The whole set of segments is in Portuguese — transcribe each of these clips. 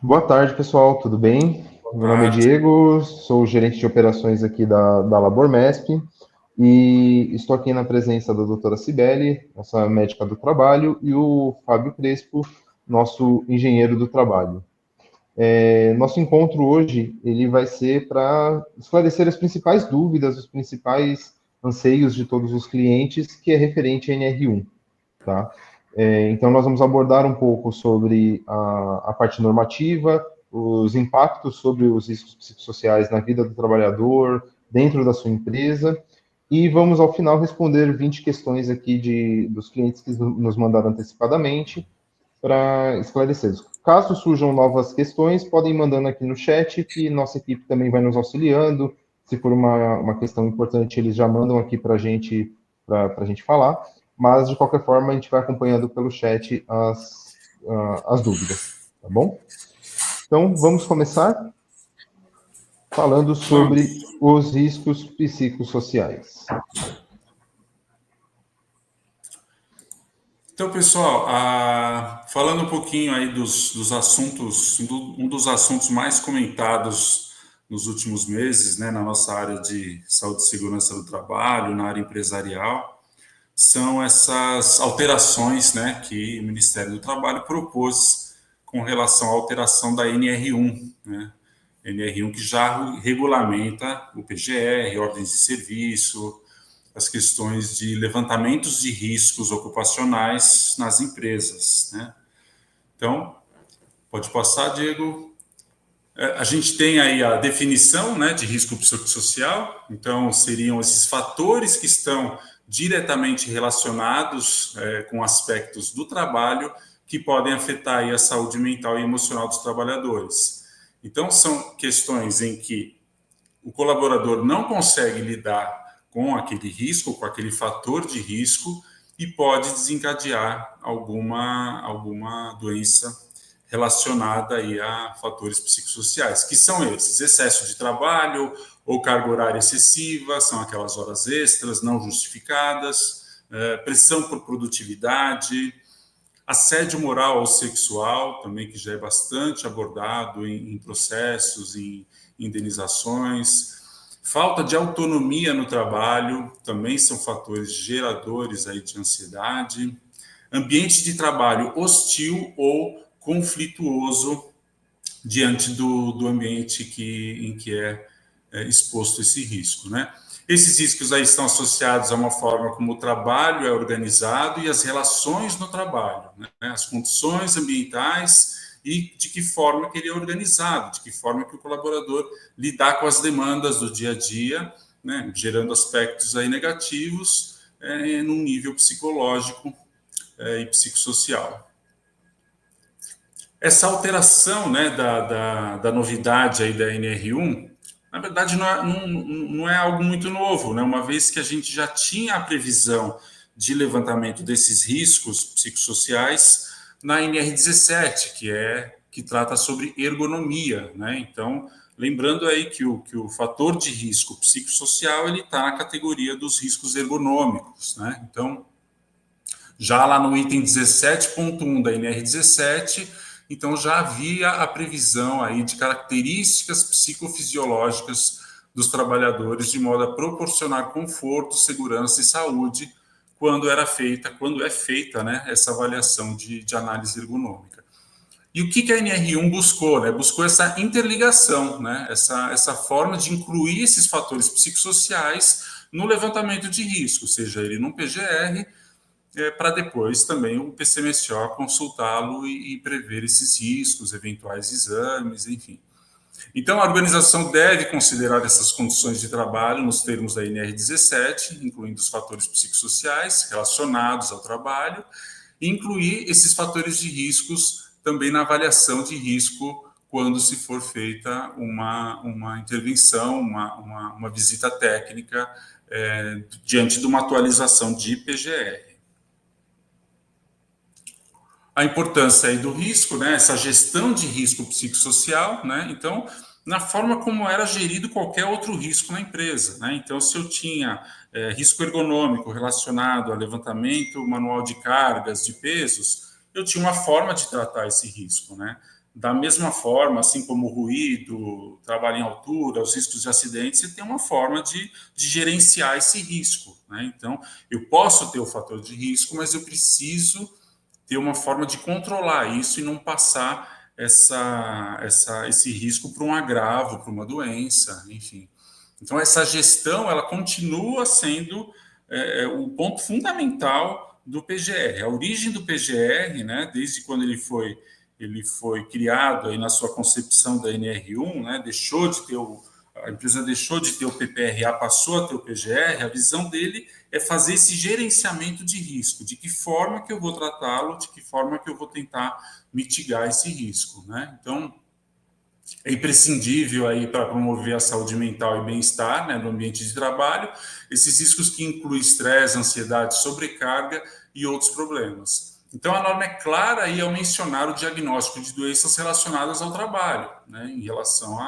Boa tarde, pessoal, tudo bem? Boa Meu nome é tarde. Diego, sou o gerente de operações aqui da Labor Mesp e estou aqui na presença da doutora Cibele, nossa médica do trabalho, e o Fábio Crespo, nosso engenheiro do trabalho. Nosso encontro hoje ele vai ser para esclarecer as principais dúvidas, os principais anseios de todos os clientes, que é referente à NR1, tá? Então, nós vamos abordar um pouco sobre a parte normativa, os impactos sobre os riscos psicossociais na vida do trabalhador, dentro da sua empresa, e vamos, ao final, responder 20 questões aqui dos clientes que nos mandaram antecipadamente para esclarecer. Caso surjam novas questões, podem ir mandando aqui no chat, que nossa equipe também vai nos auxiliando. Se for uma questão importante, eles já mandam aqui para a gente falar. Mas, de qualquer forma, a gente vai acompanhando pelo chat as dúvidas, tá bom? Então, vamos começar falando sobre Vamos. os riscos psicossociais. Então, pessoal, falando um pouquinho aí dos assuntos, um dos assuntos mais comentados nos últimos meses, né, na nossa área de saúde e segurança do trabalho, na área empresarial, são essas alterações, né, que o Ministério do Trabalho propôs com relação à alteração da NR1, né? NR1 que já regulamenta o PGR, ordens de serviço, as questões de levantamentos de riscos ocupacionais nas empresas, né? Então, pode passar, Diego. A gente tem aí a definição, né, de risco psicossocial. Então, seriam esses fatores que estão diretamente relacionados com aspectos do trabalho que podem afetar aí a saúde mental e emocional dos trabalhadores. Então, são questões em que o colaborador não consegue lidar com aquele risco, com aquele fator de risco, e pode desencadear alguma doença relacionada aí a fatores psicossociais, que são esses: excesso de trabalho ou carga horária excessiva, são aquelas horas extras não justificadas, pressão por produtividade, assédio moral ou sexual, também que já é bastante abordado em processos, em indenizações. Falta de autonomia no trabalho, também são fatores geradores aí de ansiedade. Ambiente de trabalho hostil ou conflituoso diante do ambiente em que é exposto esse risco, né? Esses riscos aí estão associados a uma forma como o trabalho é organizado e as relações no trabalho, né? As condições ambientais e de que forma que ele é organizado, de que forma que o colaborador lidar com as demandas do dia a dia, né? Gerando aspectos aí negativos num nível psicológico e psicossocial. Essa alteração, né, da novidade aí da NR1, na verdade não é algo muito novo, né, uma vez que a gente já tinha a previsão de levantamento desses riscos psicossociais na NR17, que trata sobre ergonomia, né? Então, lembrando aí que o fator de risco psicossocial ele está na categoria dos riscos ergonômicos, né? Então, já lá no item 17.1 da NR17, então já havia a previsão aí de características psicofisiológicas dos trabalhadores de modo a proporcionar conforto, segurança e saúde quando é feita, né, essa avaliação de análise ergonômica. E o que a NR1 buscou? Né? Buscou essa interligação, né? essa forma de incluir esses fatores psicossociais no levantamento de risco, seja ele num PGR, para depois também o PCMSO consultá-lo e prever esses riscos, eventuais exames, enfim. Então, a organização deve considerar essas condições de trabalho nos termos da NR17, incluindo os fatores psicossociais relacionados ao trabalho, e incluir esses fatores de riscos também na avaliação de risco quando se for feita uma intervenção, uma visita técnica diante de uma atualização de PGR. A importância aí do risco, né, essa gestão de risco psicossocial, né, então, na forma como era gerido qualquer outro risco na empresa, né, então, se eu tinha risco ergonômico relacionado a levantamento manual de cargas, de pesos, eu tinha uma forma de tratar esse risco, né, da mesma forma, assim como o ruído, trabalho em altura, os riscos de acidentes, você tem uma forma de gerenciar esse risco, né? Então, eu posso ter o fator de risco, mas eu preciso ter uma forma de controlar isso e não passar esse risco para um agravo, para uma doença, enfim. Então, essa gestão, ela continua sendo o ponto fundamental do PGR. A origem do PGR, né, desde quando ele foi criado aí na sua concepção da NR1, né, a empresa deixou de ter o PPRA, passou a ter o PGR, a visão dele é fazer esse gerenciamento de risco, de que forma que eu vou tratá-lo, de que forma que eu vou tentar mitigar esse risco, né? Então, é imprescindível aí para promover a saúde mental e bem-estar, né, no ambiente de trabalho, esses riscos que incluem estresse, ansiedade, sobrecarga e outros problemas. Então, a norma é clara aí ao mencionar o diagnóstico de doenças relacionadas ao trabalho, né, em relação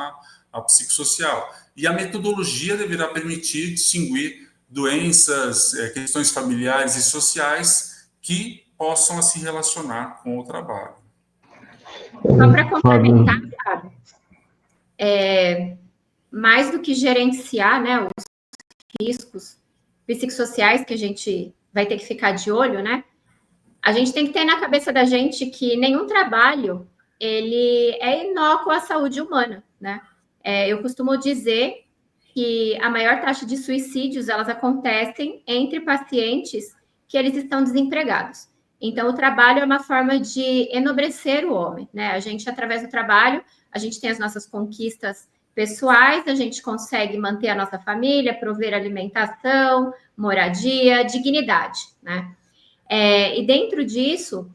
ao psicossocial. E a metodologia deverá permitir distinguir doenças, questões familiares e sociais que possam se relacionar com o trabalho. Só para complementar, sabe? Mais do que gerenciar, né, os riscos psicossociais que a gente vai ter que ficar de olho, né? A gente tem que ter na cabeça da gente que nenhum trabalho ele é inócuo à saúde humana, né? Eu costumo dizer que a maior taxa de suicídios elas acontecem entre pacientes que eles estão desempregados. Então, o trabalho é uma forma de enobrecer o homem, né? A gente, através do trabalho, a gente tem as nossas conquistas pessoais, a gente consegue manter a nossa família, prover alimentação, moradia, dignidade, né? E dentro disso,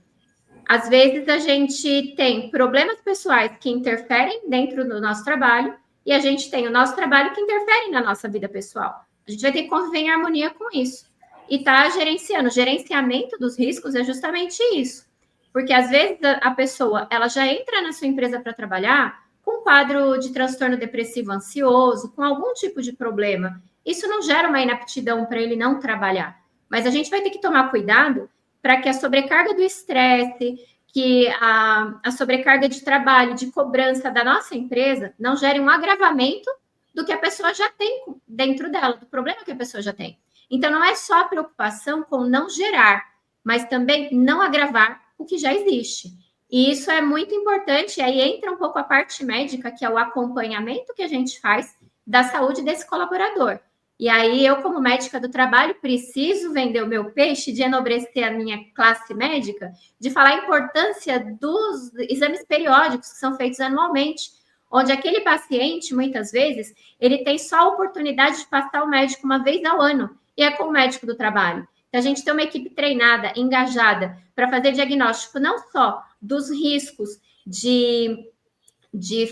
às vezes a gente tem problemas pessoais que interferem dentro do nosso trabalho e a gente tem o nosso trabalho que interfere na nossa vida pessoal. A gente vai ter que conviver em harmonia com isso. E tá gerenciando. O gerenciamento dos riscos é justamente isso. Porque às vezes a pessoa ela já entra na sua empresa para trabalhar com um quadro de transtorno depressivo ansioso, com algum tipo de problema. Isso não gera uma inaptidão para ele não trabalhar. Mas a gente vai ter que tomar cuidado para que a sobrecarga do estresse, que a sobrecarga de trabalho, de cobrança da nossa empresa não gere um agravamento do que a pessoa já tem dentro dela, do problema que a pessoa já tem. Então, não é só a preocupação com não gerar, mas também não agravar o que já existe. E isso é muito importante, e aí entra um pouco a parte médica, que é o acompanhamento que a gente faz da saúde desse colaborador. E aí, eu, como médica do trabalho, preciso vender o meu peixe, de enobrecer a minha classe médica, de falar a importância dos exames periódicos que são feitos anualmente, onde aquele paciente, muitas vezes, ele tem só a oportunidade de passar o médico uma vez ao ano, e é com o médico do trabalho. Então, a gente tem uma equipe treinada, engajada, para fazer diagnóstico não só dos riscos de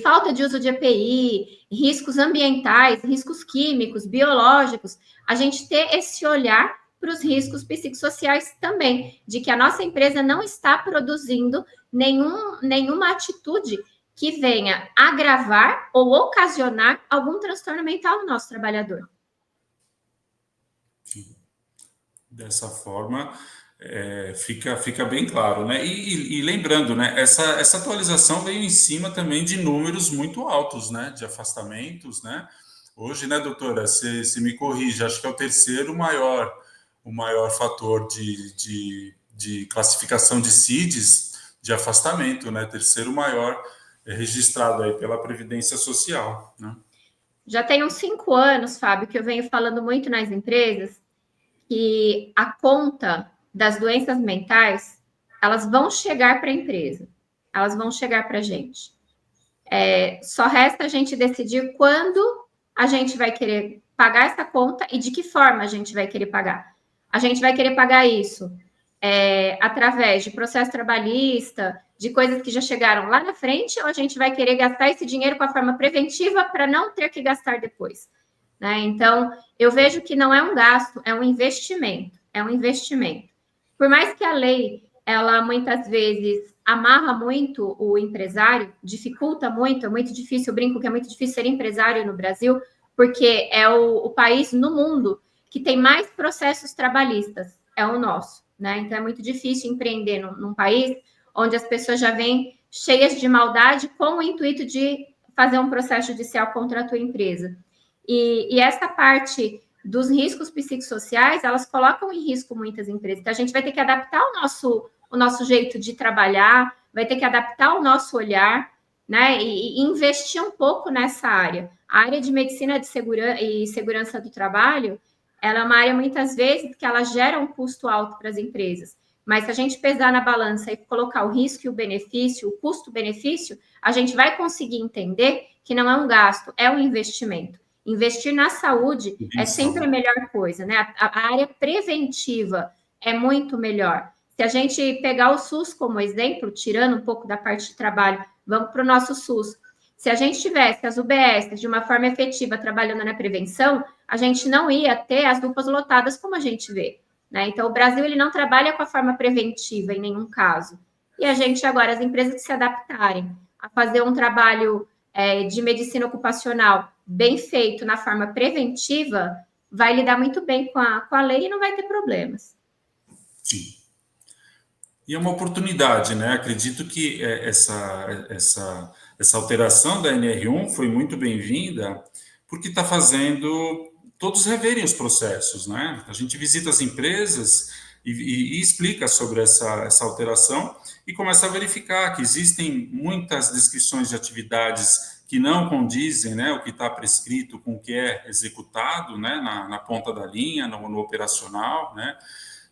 falta de uso de EPI, riscos ambientais, riscos químicos, biológicos, a gente ter esse olhar para os riscos psicossociais também, de que a nossa empresa não está produzindo nenhuma atitude que venha agravar ou ocasionar algum transtorno mental no nosso trabalhador. Dessa forma, fica bem claro, né? E lembrando, né? Essa atualização veio em cima também de números muito altos, né? De afastamentos, né? Hoje, né, doutora, você me corrige, acho que é o terceiro o maior fator de classificação de CIDs de afastamento, né? Terceiro maior registrado aí pela Previdência Social, né? Já tem uns 5 anos, Fábio, que eu venho falando muito nas empresas que a conta das doenças mentais, elas vão chegar para a empresa, elas vão chegar para a gente. Só resta a gente decidir quando a gente vai querer pagar essa conta e de que forma a gente vai querer pagar. A gente vai querer pagar isso através de processo trabalhista, de coisas que já chegaram lá na frente, ou a gente vai querer gastar esse dinheiro com a forma preventiva para não ter que gastar depois. Né? Então, eu vejo que não é um gasto, é um investimento. Por mais que a lei, ela muitas vezes amarra muito o empresário, dificulta muito, é muito difícil, eu brinco que é muito difícil ser empresário no Brasil, porque é o país no mundo que tem mais processos trabalhistas, é o nosso, né? Então, é muito difícil empreender num país onde as pessoas já vêm cheias de maldade com o intuito de fazer um processo judicial contra a tua empresa. E essa parte dos riscos psicossociais, elas colocam em risco muitas empresas. Então, a gente vai ter que adaptar o nosso jeito de trabalhar, vai ter que adaptar o nosso olhar, né? E investir um pouco nessa área. A área de medicina de segurança do trabalho, ela é uma área, muitas vezes, que ela gera um custo alto para as empresas. Mas se a gente pesar na balança e colocar o risco e o benefício, o custo-benefício, a gente vai conseguir entender que não é um gasto, é um investimento. Investir na saúde é sempre a melhor coisa, né? A área preventiva é muito melhor. Se a gente pegar o SUS como exemplo, tirando um pouco da parte de trabalho, vamos para o nosso SUS. Se a gente tivesse as UBS de uma forma efetiva trabalhando na prevenção, a gente não ia ter as UPAs lotadas como a gente vê, né? Então, o Brasil ele não trabalha com a forma preventiva em nenhum caso. E a gente agora, as empresas que se adaptarem a fazer um trabalho de medicina ocupacional bem feito na forma preventiva, vai lidar muito bem com a lei e não vai ter problemas. Sim. E é uma oportunidade, né? Acredito que essa alteração da NR1 foi muito bem-vinda, porque está fazendo todos reverem os processos, né? A gente visita as empresas e explica sobre essa alteração e começa a verificar que existem muitas descrições de atividades que não condizem, né, o que está prescrito com o que é executado, né, na ponta da linha, no operacional, né?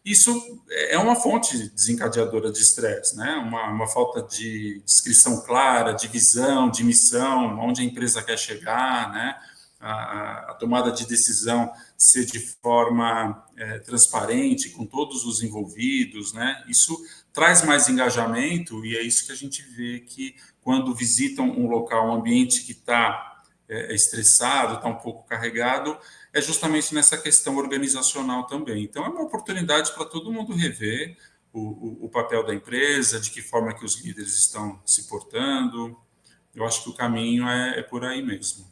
Isso é uma fonte desencadeadora de estresse, né? Uma falta de descrição clara, de visão, de missão, onde a empresa quer chegar, né? A tomada de decisão ser de forma transparente com todos os envolvidos, né? Isso traz mais engajamento e é isso que a gente vê que quando visitam um local, um ambiente que está estressado, está um pouco carregado, é justamente nessa questão organizacional também. Então, é uma oportunidade para todo mundo rever o papel da empresa, de que forma que os líderes estão se portando. Eu acho que o caminho é por aí mesmo.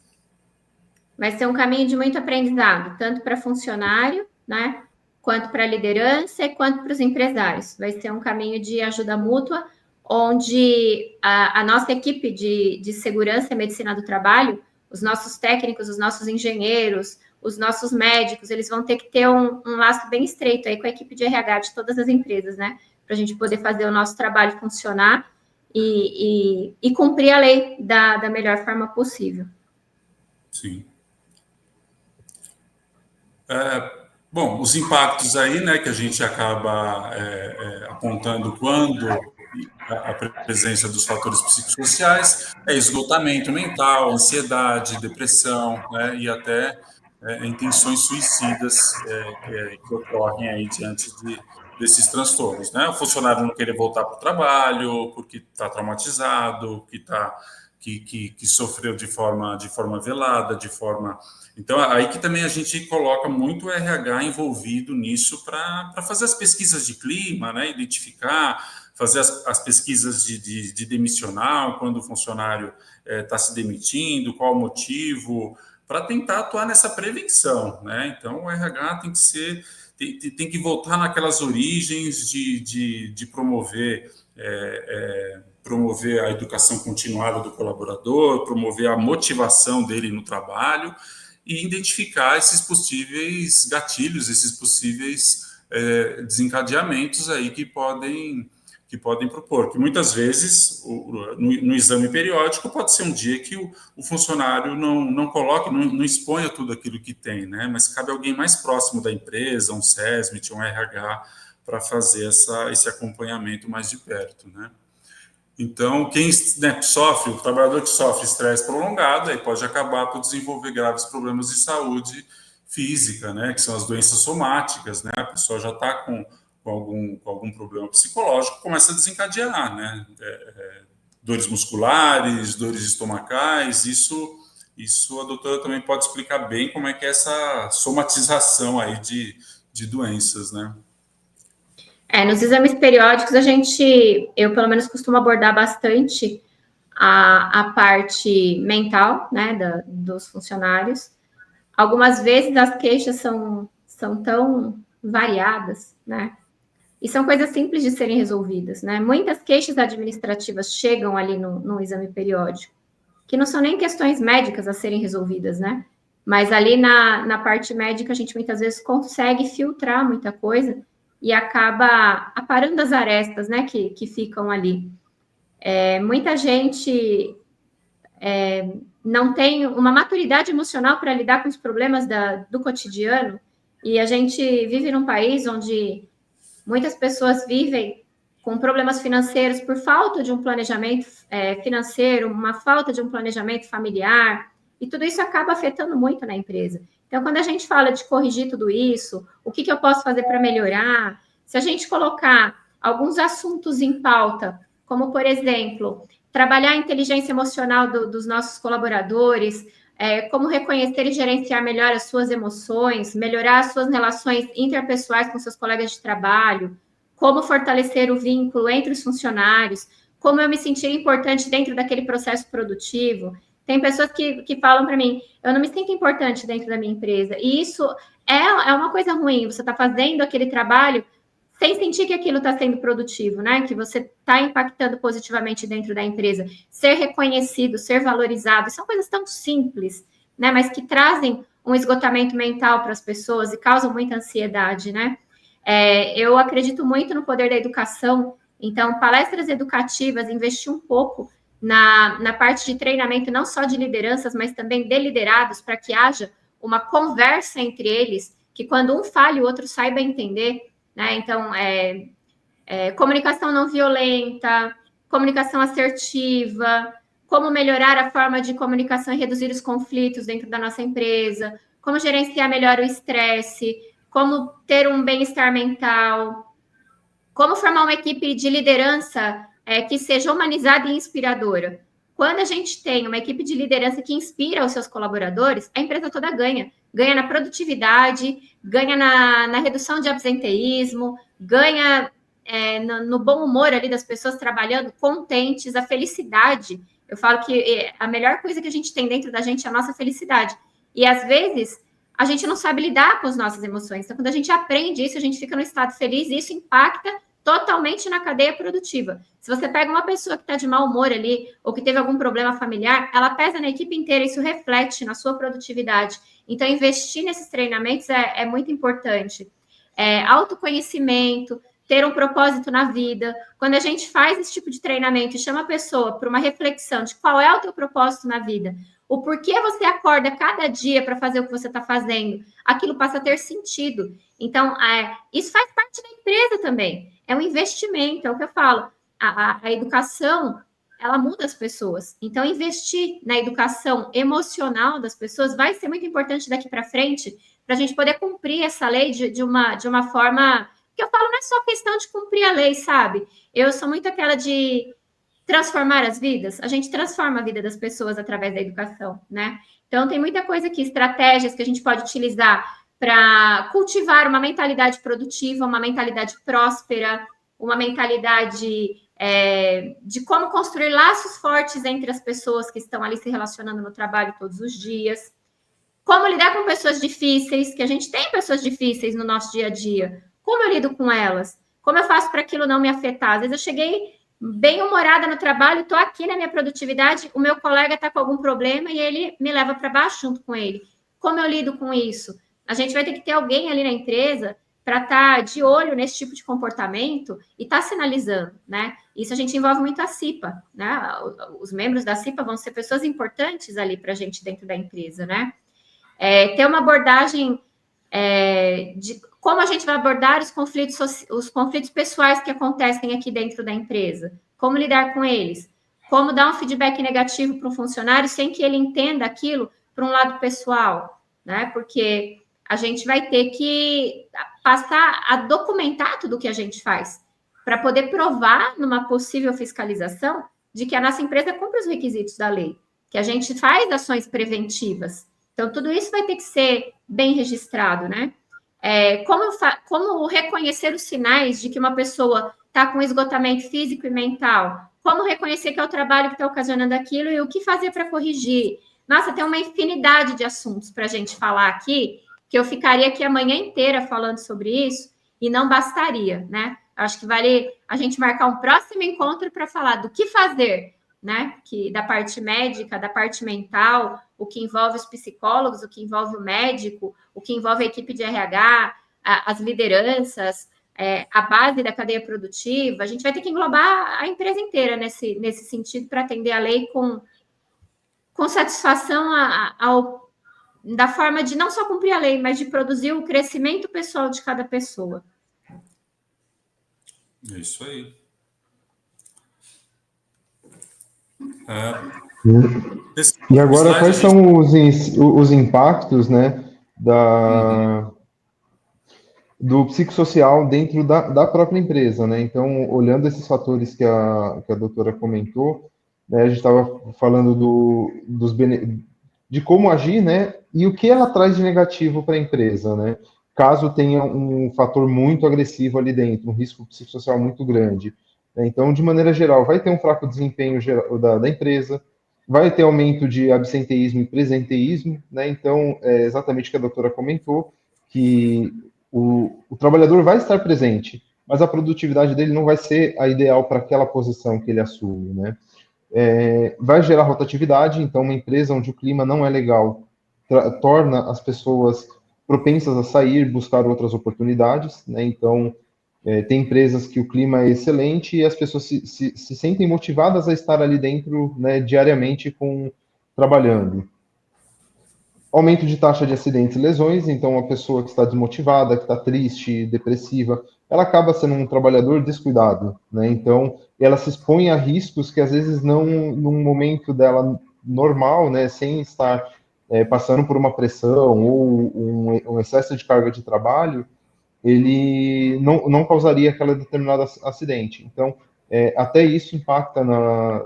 Vai ser um caminho de muito aprendizado, tanto para funcionário, né, quanto para a liderança e quanto para os empresários. Vai ser um caminho de ajuda mútua, onde a nossa equipe de segurança e medicina do trabalho, os nossos técnicos, os nossos engenheiros, os nossos médicos, eles vão ter que ter um laço bem estreito aí com a equipe de RH de todas as empresas, né? Para a gente poder fazer o nosso trabalho funcionar e cumprir a lei da melhor forma possível. Sim. Bom, os impactos aí, né, que a gente acaba apontando quando a presença dos fatores psicossociais é esgotamento mental, ansiedade, depressão, né, e até intenções suicidas que ocorrem aí diante desses transtornos, né? O funcionário não querer voltar para o trabalho porque está traumatizado, que sofreu de forma velada, de forma... Então, aí que também a gente coloca muito o RH envolvido nisso para fazer as pesquisas de clima, né? Identificar, fazer as pesquisas de demissional, quando o funcionário está se demitindo, qual o motivo, para tentar atuar nessa prevenção, né? Então, o RH tem que voltar naquelas origens de promover a educação continuada do colaborador, promover a motivação dele no trabalho e identificar esses possíveis gatilhos, esses possíveis desencadeamentos aí que podem propor, que muitas vezes no exame periódico pode ser um dia que o funcionário não coloque, não exponha tudo aquilo que tem, né? Mas cabe alguém mais próximo da empresa, um SESMIT, um RH, para fazer esse acompanhamento mais de perto, né? Então, quem sofre, o trabalhador que sofre estresse prolongado, aí pode acabar por desenvolver graves problemas de saúde física, né? Que são as doenças somáticas, né? A pessoa já está com algum problema psicológico, começa a desencadear, né? Dores musculares, dores estomacais, isso a doutora também pode explicar bem como é que é essa somatização aí de doenças, né? Nos exames periódicos, eu pelo menos costumo abordar bastante a parte mental, né, dos funcionários. Algumas vezes as queixas são tão variadas, né? E são coisas simples de serem resolvidas, né? Muitas queixas administrativas chegam ali no exame periódico, que não são nem questões médicas a serem resolvidas, né? Mas ali na parte médica, a gente muitas vezes consegue filtrar muita coisa e acaba aparando as arestas, né, que ficam ali. Muita gente não tem uma maturidade emocional para lidar com os problemas do cotidiano, e a gente vive num país onde muitas pessoas vivem com problemas financeiros por falta de um planejamento financeiro, uma falta de um planejamento familiar, e tudo isso acaba afetando muito na empresa. Então, quando a gente fala de corrigir tudo isso, o que eu posso fazer para melhorar? Se a gente colocar alguns assuntos em pauta, como, por exemplo, trabalhar a inteligência emocional dos nossos colaboradores, como reconhecer e gerenciar melhor as suas emoções, melhorar as suas relações interpessoais com seus colegas de trabalho, como fortalecer o vínculo entre os funcionários, como eu me sentir importante dentro daquele processo produtivo. Tem pessoas que falam para mim, eu não me sinto importante dentro da minha empresa, e isso é uma coisa ruim, você está fazendo aquele trabalho sem sentir que aquilo está sendo produtivo, né? Que você está impactando positivamente dentro da empresa. Ser reconhecido, ser valorizado, são coisas tão simples, né? Mas que trazem um esgotamento mental para as pessoas e causam muita ansiedade, né? Eu acredito muito no poder da educação, então, palestras educativas, investir um pouco na parte de treinamento, não só de lideranças, mas também de liderados, para que haja uma conversa entre eles, que quando um fale, o outro saiba entender, né? Então, comunicação não violenta, comunicação assertiva, como melhorar a forma de comunicação e reduzir os conflitos dentro da nossa empresa, como gerenciar melhor o estresse, como ter um bem-estar mental, como formar uma equipe de liderança que seja humanizada e inspiradora. Quando a gente tem uma equipe de liderança que inspira os seus colaboradores, a empresa toda ganha. Ganha na produtividade, ganha na redução de absenteísmo, ganha no bom humor ali das pessoas trabalhando, contentes, a felicidade. Eu falo que a melhor coisa que a gente tem dentro da gente é a nossa felicidade. E, às vezes, a gente não sabe lidar com as nossas emoções. Então, quando a gente aprende isso, a gente fica no estado feliz e isso impacta totalmente na cadeia produtiva. Se você pega uma pessoa que está de mau humor ali, ou que teve algum problema familiar, ela pesa na equipe inteira, isso reflete na sua produtividade. Então, investir nesses treinamentos é muito importante. Autoconhecimento, ter um propósito na vida. Quando a gente faz esse tipo de treinamento e chama a pessoa para uma reflexão de qual é o teu propósito na vida, o porquê você acorda cada dia para fazer o que você está fazendo, aquilo passa a ter sentido. Então, isso faz parte da empresa também. É um investimento, é o que eu falo. A educação, ela muda as pessoas. Então, investir na educação emocional das pessoas vai ser muito importante daqui para frente, para a gente poder cumprir essa lei de uma forma... Que eu falo, não é só questão de cumprir a lei, sabe? Eu sou muito aquela de transformar as vidas. A gente transforma a vida das pessoas através da educação, né? Então, tem muita coisa aqui, estratégias que a gente pode utilizar para cultivar uma mentalidade produtiva, uma mentalidade próspera, uma mentalidade de como construir laços fortes entre as pessoas que estão ali se relacionando no trabalho todos os dias. Como lidar com pessoas difíceis, que a gente tem pessoas difíceis no nosso dia a dia. Como eu lido com elas? Como eu faço para aquilo não me afetar? Às vezes eu cheguei bem humorada no trabalho, estou aqui na minha produtividade, o meu colega está com algum problema e ele me leva para baixo junto com ele. Como eu lido com isso? A gente vai ter que ter alguém ali na empresa para estar de olho nesse tipo de comportamento e estar sinalizando, né? Isso a gente envolve muito a CIPA, né? Os membros da CIPA vão ser pessoas importantes ali para a gente dentro da empresa, né? Ter uma abordagem de como a gente vai abordar os conflitos pessoais que acontecem aqui dentro da empresa, como lidar com eles, como dar um feedback negativo para um funcionário sem que ele entenda aquilo para um lado pessoal, né? Porque a gente vai ter que passar a documentar tudo o que a gente faz, para poder provar numa possível fiscalização de que a nossa empresa cumpre os requisitos da lei, que a gente faz ações preventivas. Então, tudo isso vai ter que ser bem registrado, né? Como reconhecer os sinais de que uma pessoa está com esgotamento físico e mental? Como reconhecer que é o trabalho que está ocasionando aquilo e o que fazer para corrigir? Nossa, tem uma infinidade de assuntos para a gente falar aqui, que eu ficaria aqui a manhã inteira falando sobre isso e não bastaria, né? Acho que vale a gente marcar um próximo encontro para falar do que fazer, né? Que da parte médica, da parte mental, o que envolve os psicólogos, o que envolve o médico, o que envolve a equipe de RH, as lideranças, a base da cadeia produtiva. A gente vai ter que englobar a empresa inteira nesse sentido para atender a lei com satisfação da forma de não só cumprir a lei, mas de produzir o crescimento pessoal de cada pessoa. É isso aí. E agora, quais são os impactos, né, do psicossocial dentro da própria empresa, né? Então, olhando esses fatores que a doutora comentou, né, a gente estava falando de como agir, né, e o que ela traz de negativo para a empresa, né? Caso tenha um fator muito agressivo ali dentro, um risco psicossocial muito grande. Então, de maneira geral, vai ter um fraco desempenho da empresa, vai ter aumento de absenteísmo e presenteísmo, né? Então, é exatamente o que a doutora comentou, que o trabalhador vai estar presente, mas a produtividade dele não vai ser a ideal para aquela posição que ele assume, né? Vai gerar rotatividade, então uma empresa onde o clima não é legal torna as pessoas propensas a sair, buscar outras oportunidades, né? Então, tem empresas que o clima é excelente e as pessoas se sentem motivadas a estar ali dentro, né, diariamente trabalhando. Aumento de taxa de acidentes e lesões, então uma pessoa que está desmotivada, que está triste, depressiva, ela acaba sendo um trabalhador descuidado, né? Então, ela se expõe a riscos que às vezes não, num momento dela normal, né, sem estar passando por uma pressão ou um excesso de carga de trabalho, ele não causaria aquela determinada acidente. Então, até isso impacta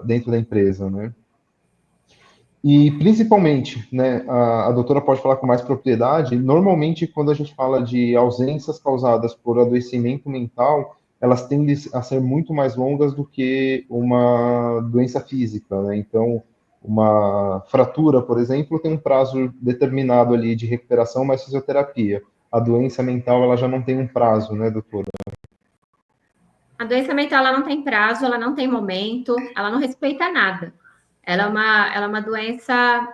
dentro da empresa, né? E, principalmente, né, a doutora pode falar com mais propriedade, normalmente, quando a gente fala de ausências causadas por adoecimento mental, elas tendem a ser muito mais longas do que uma doença física, né? Então, uma fratura, por exemplo, tem um prazo determinado ali de recuperação, mais fisioterapia. A doença mental, ela já não tem um prazo, né, doutora? A doença mental, ela não tem prazo, ela não tem momento, ela não respeita nada. Ela é uma doença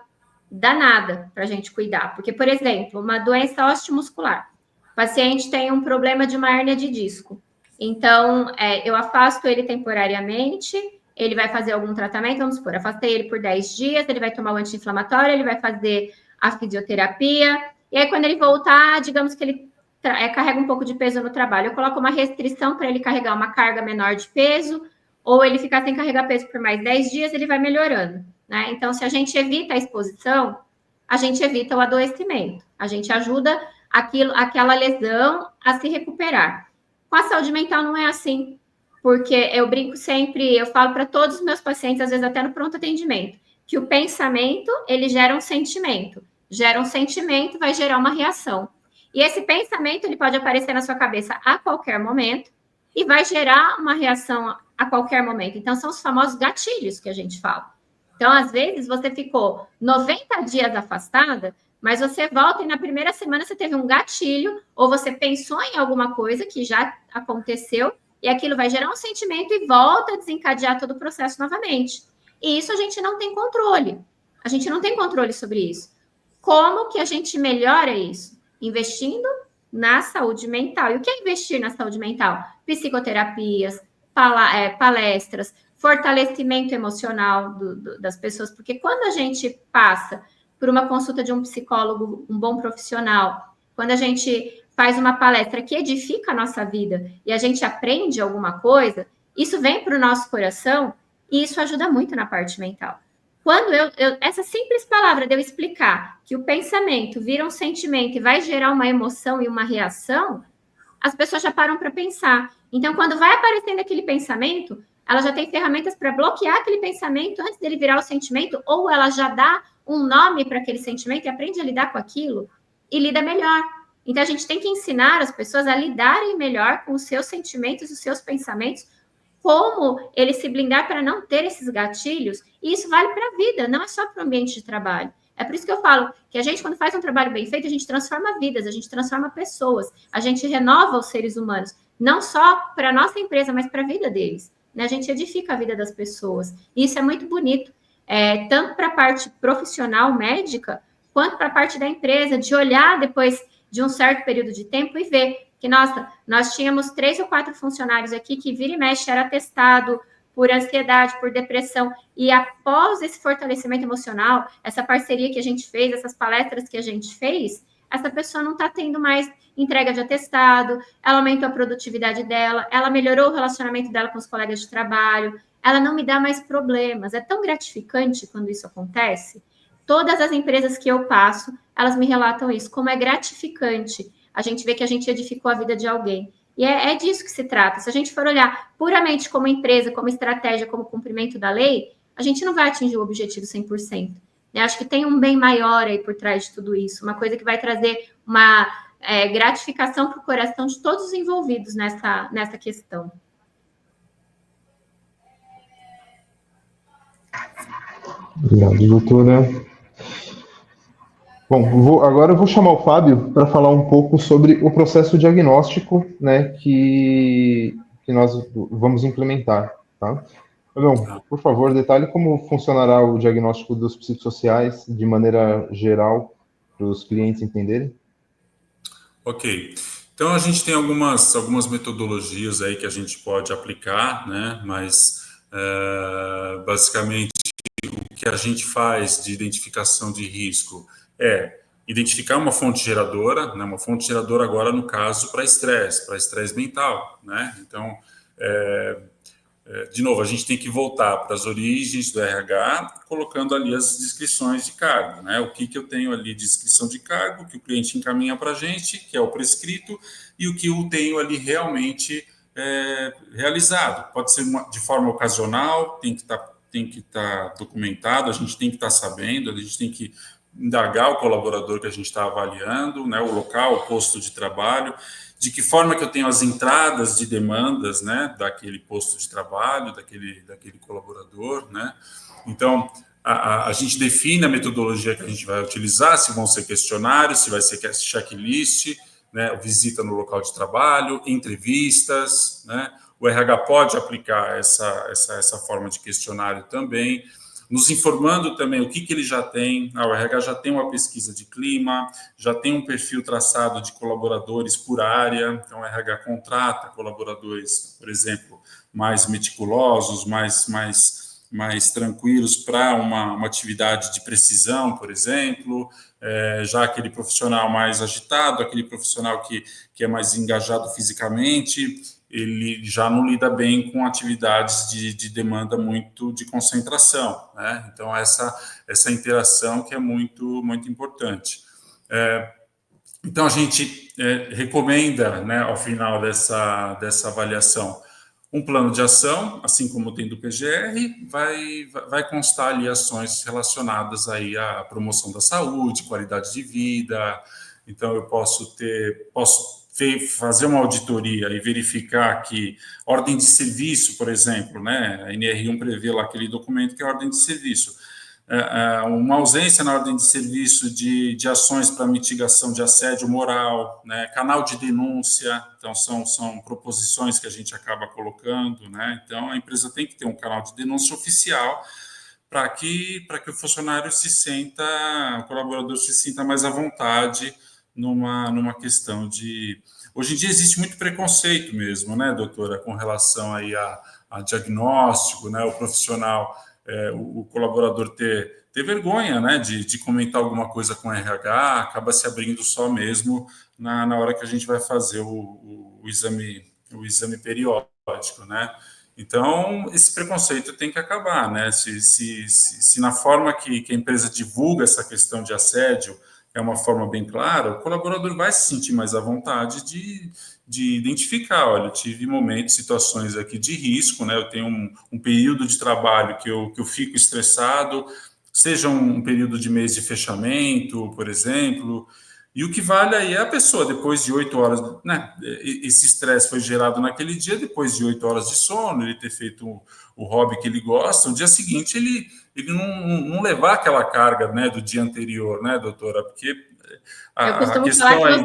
danada para a gente cuidar. Porque, por exemplo, uma doença osteomuscular. O paciente tem um problema de uma hérnia de disco. Então, eu afasto ele temporariamente, ele vai fazer algum tratamento, vamos supor, afastei ele por 10 dias, ele vai tomar o anti-inflamatório, ele vai fazer a fisioterapia, e aí quando ele voltar, digamos que ele carrega um pouco de peso no trabalho, eu coloco uma restrição para ele carregar uma carga menor de peso, ou ele ficar sem carregar peso por mais 10 dias, ele vai melhorando, né? Então, se a gente evita a exposição, a gente evita o adoecimento, a gente ajuda aquela lesão a se recuperar. Com a saúde mental não é assim, porque eu brinco sempre, eu falo para todos os meus pacientes, às vezes até no pronto atendimento, que o pensamento, ele gera um sentimento, vai gerar uma reação. E esse pensamento, ele pode aparecer na sua cabeça a qualquer momento e vai gerar uma reação a qualquer momento. Então, são os famosos gatilhos que a gente fala. Então, às vezes, você ficou 90 dias afastada, mas você volta e na primeira semana você teve um gatilho ou você pensou em alguma coisa que já aconteceu e aquilo vai gerar um sentimento e volta a desencadear todo o processo novamente. E isso a gente não tem controle. A gente não tem controle sobre isso. Como que a gente melhora isso? Investindo na saúde mental. E o que é investir na saúde mental? Psicoterapias, palestras, fortalecimento emocional das pessoas, porque quando a gente passa por uma consulta de um psicólogo, um bom profissional, quando a gente faz uma palestra que edifica a nossa vida e a gente aprende alguma coisa, isso vem para o nosso coração e isso ajuda muito na parte mental. Quando essa simples palavra de eu explicar que o pensamento vira um sentimento e vai gerar uma emoção e uma reação, as pessoas já param para pensar. Então, quando vai aparecendo aquele pensamento, ela já tem ferramentas para bloquear aquele pensamento antes dele virar o sentimento, ou ela já dá um nome para aquele sentimento e aprende a lidar com aquilo e lida melhor. Então, a gente tem que ensinar as pessoas a lidarem melhor com os seus sentimentos, os seus pensamentos, como ele se blindar para não ter esses gatilhos, e isso vale para a vida, não é só para o ambiente de trabalho. É por isso que eu falo que a gente, quando faz um trabalho bem feito, a gente transforma vidas, a gente transforma pessoas, a gente renova os seres humanos. não só para a nossa empresa, mas para a vida deles. Né? A gente edifica a vida das pessoas. E isso é muito bonito, tanto para a parte profissional médica, quanto para a parte da empresa, de olhar depois de um certo período de tempo e ver que, nossa, nós tínhamos 3 ou 4 funcionários aqui que vira e mexe era testado por ansiedade, por depressão, e após esse fortalecimento emocional, essa parceria que a gente fez, essas palestras que a gente fez, essa pessoa não está tendo mais entrega de atestado, ela aumentou a produtividade dela, ela melhorou o relacionamento dela com os colegas de trabalho, ela não me dá mais problemas. É tão gratificante quando isso acontece. Todas as empresas que eu passo, elas me relatam isso, como é gratificante a gente ver que a gente edificou a vida de alguém. E é disso que se trata. Se a gente for olhar puramente como empresa, como estratégia, como cumprimento da lei, a gente não vai atingir o objetivo 100%. Eu acho que tem um bem maior aí por trás de tudo isso, uma coisa que vai trazer uma gratificação para o coração de todos os envolvidos nessa questão. Obrigado, doutora. Bom, agora eu vou chamar o Fábio para falar um pouco sobre o processo diagnóstico, né, que nós vamos implementar, tá? Então, por favor, detalhe como funcionará o diagnóstico dos psicossociais de maneira geral, para os clientes entenderem. Ok. Então, a gente tem algumas metodologias aí que a gente pode aplicar, né, mas basicamente o que a gente faz de identificação de risco é identificar uma fonte geradora, né, uma fonte geradora agora, no caso, para estresse mental, né? Então, de novo, a gente tem que voltar para as origens do RH, colocando ali as descrições de cargo, né? O que eu tenho ali de descrição de cargo, que o cliente encaminha para a gente, que é o prescrito, e o que eu tenho ali realmente realizado. Pode ser de forma ocasional, tem que estar documentado, a gente tem que estar sabendo, a gente tem que indagar o colaborador que a gente está avaliando, né, o local, o posto de trabalho, de que forma que eu tenho as entradas de demandas, né, daquele posto de trabalho, daquele colaborador, né. Então, a gente define a metodologia que a gente vai utilizar, se vão ser questionários, se vai ser checklist, né, visita no local de trabalho, entrevistas, né. O RH pode aplicar essa forma de questionário também, nos informando também o que ele já tem. O RH já tem uma pesquisa de clima, já tem um perfil traçado de colaboradores por área, então o RH contrata colaboradores, por exemplo, mais meticulosos, mais tranquilos para uma atividade de precisão, por exemplo, já aquele profissional mais agitado, aquele profissional que é mais engajado fisicamente, ele já não lida bem com atividades de demanda muito de concentração, né? Então, essa interação que é muito, muito importante. Então, a gente recomenda, né, ao final dessa avaliação, um plano de ação, assim como tem do PGR, vai constar ali ações relacionadas aí à promoção da saúde, qualidade de vida. Então, eu posso fazer uma auditoria e verificar que ordem de serviço, por exemplo, né, a NR1 prevê lá aquele documento que é a ordem de serviço, uma ausência na ordem de serviço de ações para mitigação de assédio moral, né, canal de denúncia, então são proposições que a gente acaba colocando, né, então a empresa tem que ter um canal de denúncia oficial para que o funcionário o colaborador se sinta mais à vontade numa questão de... Hoje em dia existe muito preconceito mesmo, né, doutora, com relação aí a diagnóstico, né, o profissional, o colaborador ter vergonha, né, de comentar alguma coisa com o RH, acaba se abrindo só mesmo na hora que a gente vai fazer o exame periódico, né. Então, esse preconceito tem que acabar, né, se na forma que a empresa divulga essa questão de assédio é uma forma bem clara, o colaborador vai se sentir mais à vontade de identificar, olha, eu tive momentos, situações aqui de risco, né, eu tenho um período de trabalho que eu fico estressado, seja um período de mês de fechamento, por exemplo, e o que vale aí é a pessoa, depois de 8 horas, né, esse estresse foi gerado naquele dia, depois de 8 horas de sono, ele ter feito o hobby que ele gosta, no dia seguinte ele não levar aquela carga, né, do dia anterior, né, doutora? Porque eu costumo falar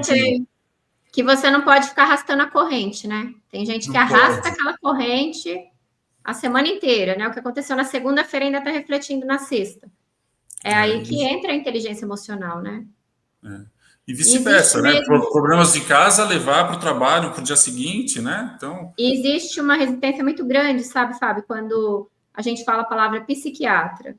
que você não pode ficar arrastando a corrente, né? Tem gente que arrasta aquela corrente a semana inteira, né? O que aconteceu na segunda-feira ainda está refletindo na sexta. É aí que entra a inteligência emocional, né? E vice-versa, né? Problemas de casa, levar para o trabalho para o dia seguinte, né? Então... Existe uma resistência muito grande, sabe, Fábio, quando a gente fala a palavra psiquiatra.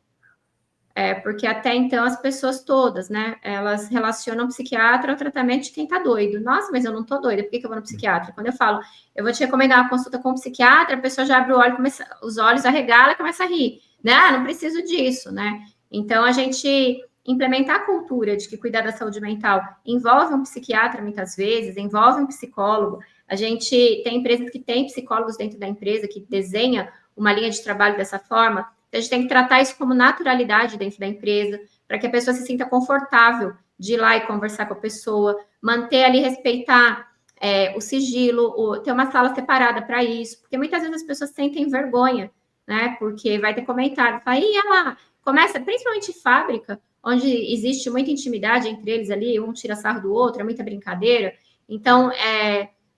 Porque até então as pessoas todas, né, elas relacionam psiquiatra ao tratamento de quem tá doido. Nossa, mas eu não tô doida, por que eu vou no psiquiatra? Quando eu falo, eu vou te recomendar uma consulta com um psiquiatra, a pessoa já abre o olho, os olhos, arregala e começa a rir. Né? Ah, não preciso disso, né? Então, a gente implementar a cultura de que cuidar da saúde mental envolve um psiquiatra, muitas vezes, envolve um psicólogo. A gente tem empresas que têm psicólogos dentro da empresa, que desenha uma linha de trabalho dessa forma. A gente tem que tratar isso como naturalidade dentro da empresa, para que a pessoa se sinta confortável de ir lá e conversar com a pessoa, manter ali, respeitar o sigilo, ter uma sala separada para isso, porque muitas vezes as pessoas sentem vergonha, né? Porque vai ter comentário, fala, ih, olha lá, começa, principalmente em fábrica, onde existe muita intimidade entre eles ali, um tira sarro do outro, é muita brincadeira. Então,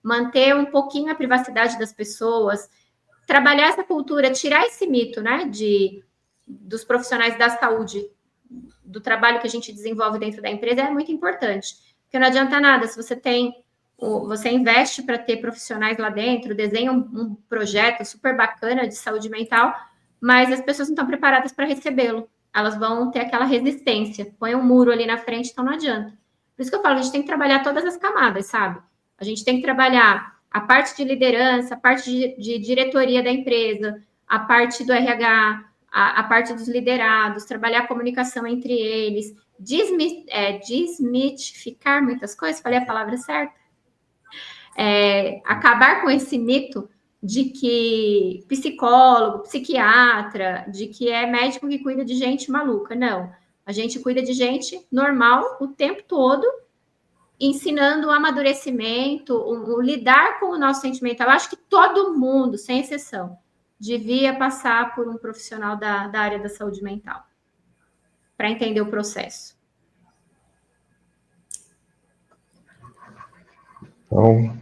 manter um pouquinho a privacidade das pessoas, trabalhar essa cultura, tirar esse mito, né, dos profissionais da saúde, do trabalho que a gente desenvolve dentro da empresa, é muito importante. Porque não adianta nada, se você investe para ter profissionais lá dentro, desenha um projeto super bacana de saúde mental, mas as pessoas não estão preparadas para recebê-lo. Elas vão ter aquela resistência. Põe um muro ali na frente, então não adianta. Por isso que eu falo, a gente tem que trabalhar todas as camadas, sabe? A gente tem que trabalhar a parte de liderança, a parte de diretoria da empresa, a parte do RH, a parte dos liderados, trabalhar a comunicação entre eles, desmitificar muitas coisas, falei a palavra certa? Acabar com esse mito de que psicólogo, psiquiatra, de que é médico que cuida de gente maluca. Não, a gente cuida de gente normal o tempo todo, ensinando o amadurecimento, o lidar com o nosso sentimento. Eu acho que todo mundo, sem exceção, devia passar por um profissional da área da saúde mental para entender o processo. Então,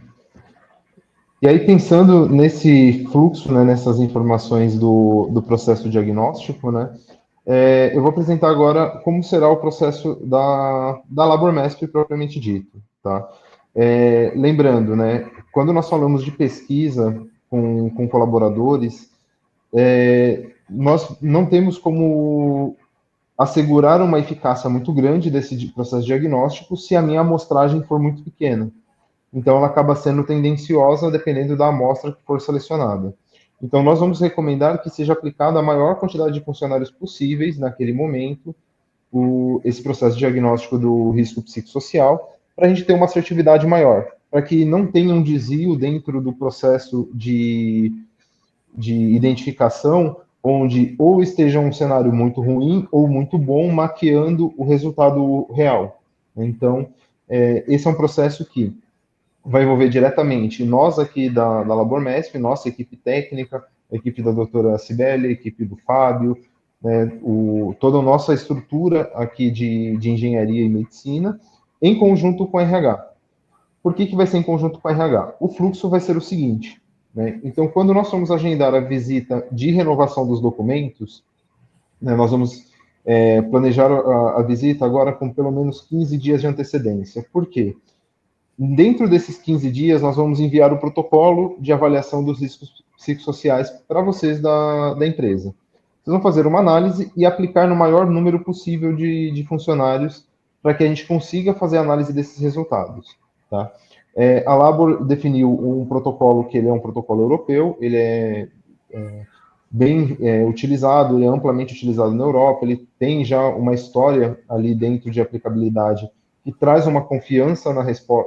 e aí pensando nesse fluxo, né, nessas informações do processo diagnóstico, né, eu vou apresentar agora como será o processo da LaborMesp propriamente dito, tá? Lembrando, né, quando nós falamos de pesquisa com colaboradores, nós não temos como assegurar uma eficácia muito grande desse processo diagnóstico se a minha amostragem for muito pequena. Então, ela acaba sendo tendenciosa dependendo da amostra que for selecionada. Então, nós vamos recomendar que seja aplicado a maior quantidade de funcionários possíveis naquele momento, esse processo diagnóstico do risco psicossocial, para a gente ter uma assertividade maior, para que não tenha um desvio dentro do processo de identificação, onde ou esteja um cenário muito ruim ou muito bom, maquiando o resultado real. Então, esse é um processo que vai envolver diretamente nós aqui da LaborMesp, nossa equipe técnica, a equipe da doutora Cibele, a equipe do Fábio, né, toda a nossa estrutura aqui de engenharia e medicina, em conjunto com a RH. Por que vai ser em conjunto com a RH? O fluxo vai ser o seguinte, né? Então, quando nós vamos agendar a visita de renovação dos documentos, né, nós vamos planejar a visita agora com pelo menos 15 dias de antecedência. Por quê? Dentro desses 15 dias, nós vamos enviar o protocolo de avaliação dos riscos psicossociais para vocês da empresa. Vocês vão fazer uma análise e aplicar no maior número possível de funcionários para que a gente consiga fazer a análise desses resultados. Tá? A Labor definiu um protocolo que ele é um protocolo europeu, ele é bem utilizado, ele é amplamente utilizado na Europa, ele tem já uma história ali dentro de aplicabilidade que traz uma confiança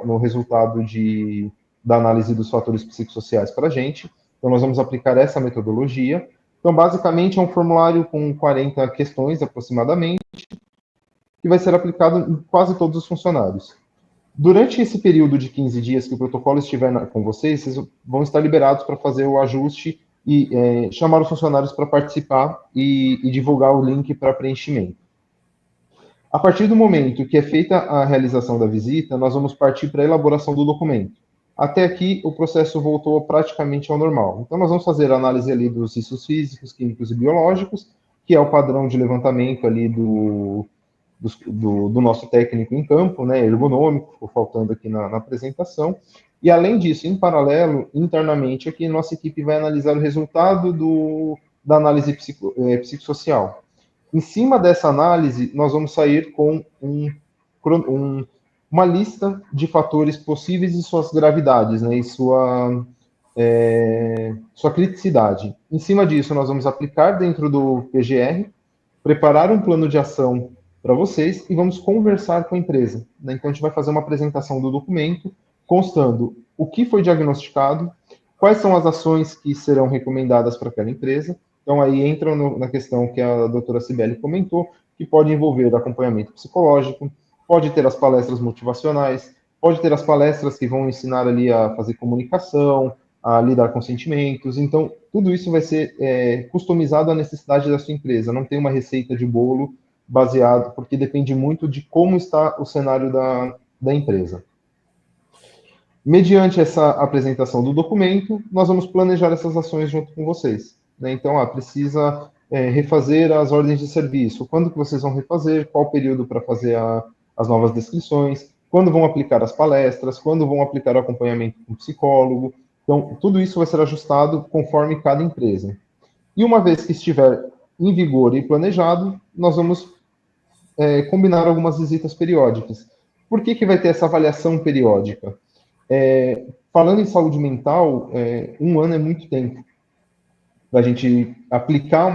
no resultado da análise dos fatores psicossociais para a gente. Então, nós vamos aplicar essa metodologia. Então, basicamente, é um formulário com 40 questões, aproximadamente, que vai ser aplicado em quase todos os funcionários. Durante esse período de 15 dias que o protocolo estiver com vocês vão estar liberados para fazer o ajuste e chamar os funcionários para participar e divulgar o link para preenchimento. A partir do momento que é feita a realização da visita, nós vamos partir para a elaboração do documento. Até aqui, o processo voltou praticamente ao normal. Então, nós vamos fazer a análise ali dos riscos físicos, químicos e biológicos, que é o padrão de levantamento ali do nosso técnico em campo, né, ergonômico, ficou faltando aqui na apresentação. E, além disso, em paralelo, internamente aqui, nossa equipe vai analisar o resultado da análise psicossocial. Em cima dessa análise, nós vamos sair com uma lista de fatores possíveis e suas gravidades, né, e sua criticidade. Em cima disso, nós vamos aplicar dentro do PGR, preparar um plano de ação para vocês e vamos conversar com a empresa, né? Então, a gente vai fazer uma apresentação do documento, constando o que foi diagnosticado, quais são as ações que serão recomendadas para aquela empresa. Então, aí entra na questão que a doutora Cibele comentou, que pode envolver acompanhamento psicológico, pode ter as palestras motivacionais, pode ter as palestras que vão ensinar ali a fazer comunicação, a lidar com sentimentos. Então, tudo isso vai ser customizado à necessidade da sua empresa. Não tem uma receita de bolo baseado, porque depende muito de como está o cenário da empresa. Mediante essa apresentação do documento, nós vamos planejar essas ações junto com vocês, né? Então, precisa refazer as ordens de serviço. Quando que vocês vão refazer? Qual o período para fazer as novas descrições? Quando vão aplicar as palestras? Quando vão aplicar o acompanhamento com o psicólogo? Então, tudo isso vai ser ajustado conforme cada empresa. E uma vez que estiver em vigor e planejado, nós vamos combinar algumas visitas periódicas. Por que vai ter essa avaliação periódica? Falando em saúde mental, um ano é muito tempo para a gente aplicar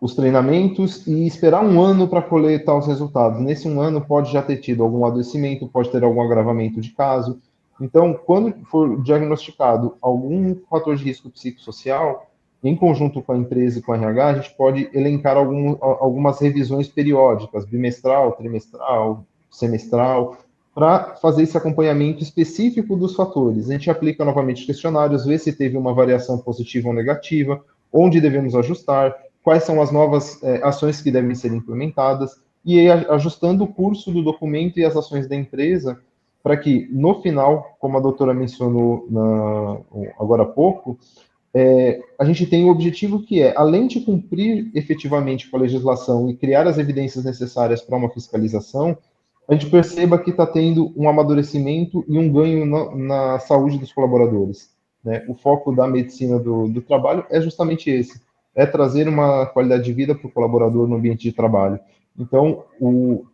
os treinamentos e esperar um ano para coletar os resultados. Nesse um ano pode já ter tido algum adoecimento, pode ter algum agravamento de caso. Então, quando for diagnosticado algum fator de risco psicossocial, em conjunto com a empresa e com a RH, a gente pode elencar algumas revisões periódicas, bimestral, trimestral, semestral, para fazer esse acompanhamento específico dos fatores. A gente aplica novamente os questionários, vê se teve uma variação positiva ou negativa, onde devemos ajustar, quais são as novas ações que devem ser implementadas, e aí, ajustando o curso do documento e as ações da empresa, para que, no final, como a doutora mencionou agora há pouco, a gente tem o objetivo que é, além de cumprir efetivamente com a legislação e criar as evidências necessárias para uma fiscalização, a gente perceba que está tendo um amadurecimento e um ganho na saúde dos colaboradores, né? O foco da medicina do trabalho é justamente esse, é trazer uma qualidade de vida para o colaborador no ambiente de trabalho. Então,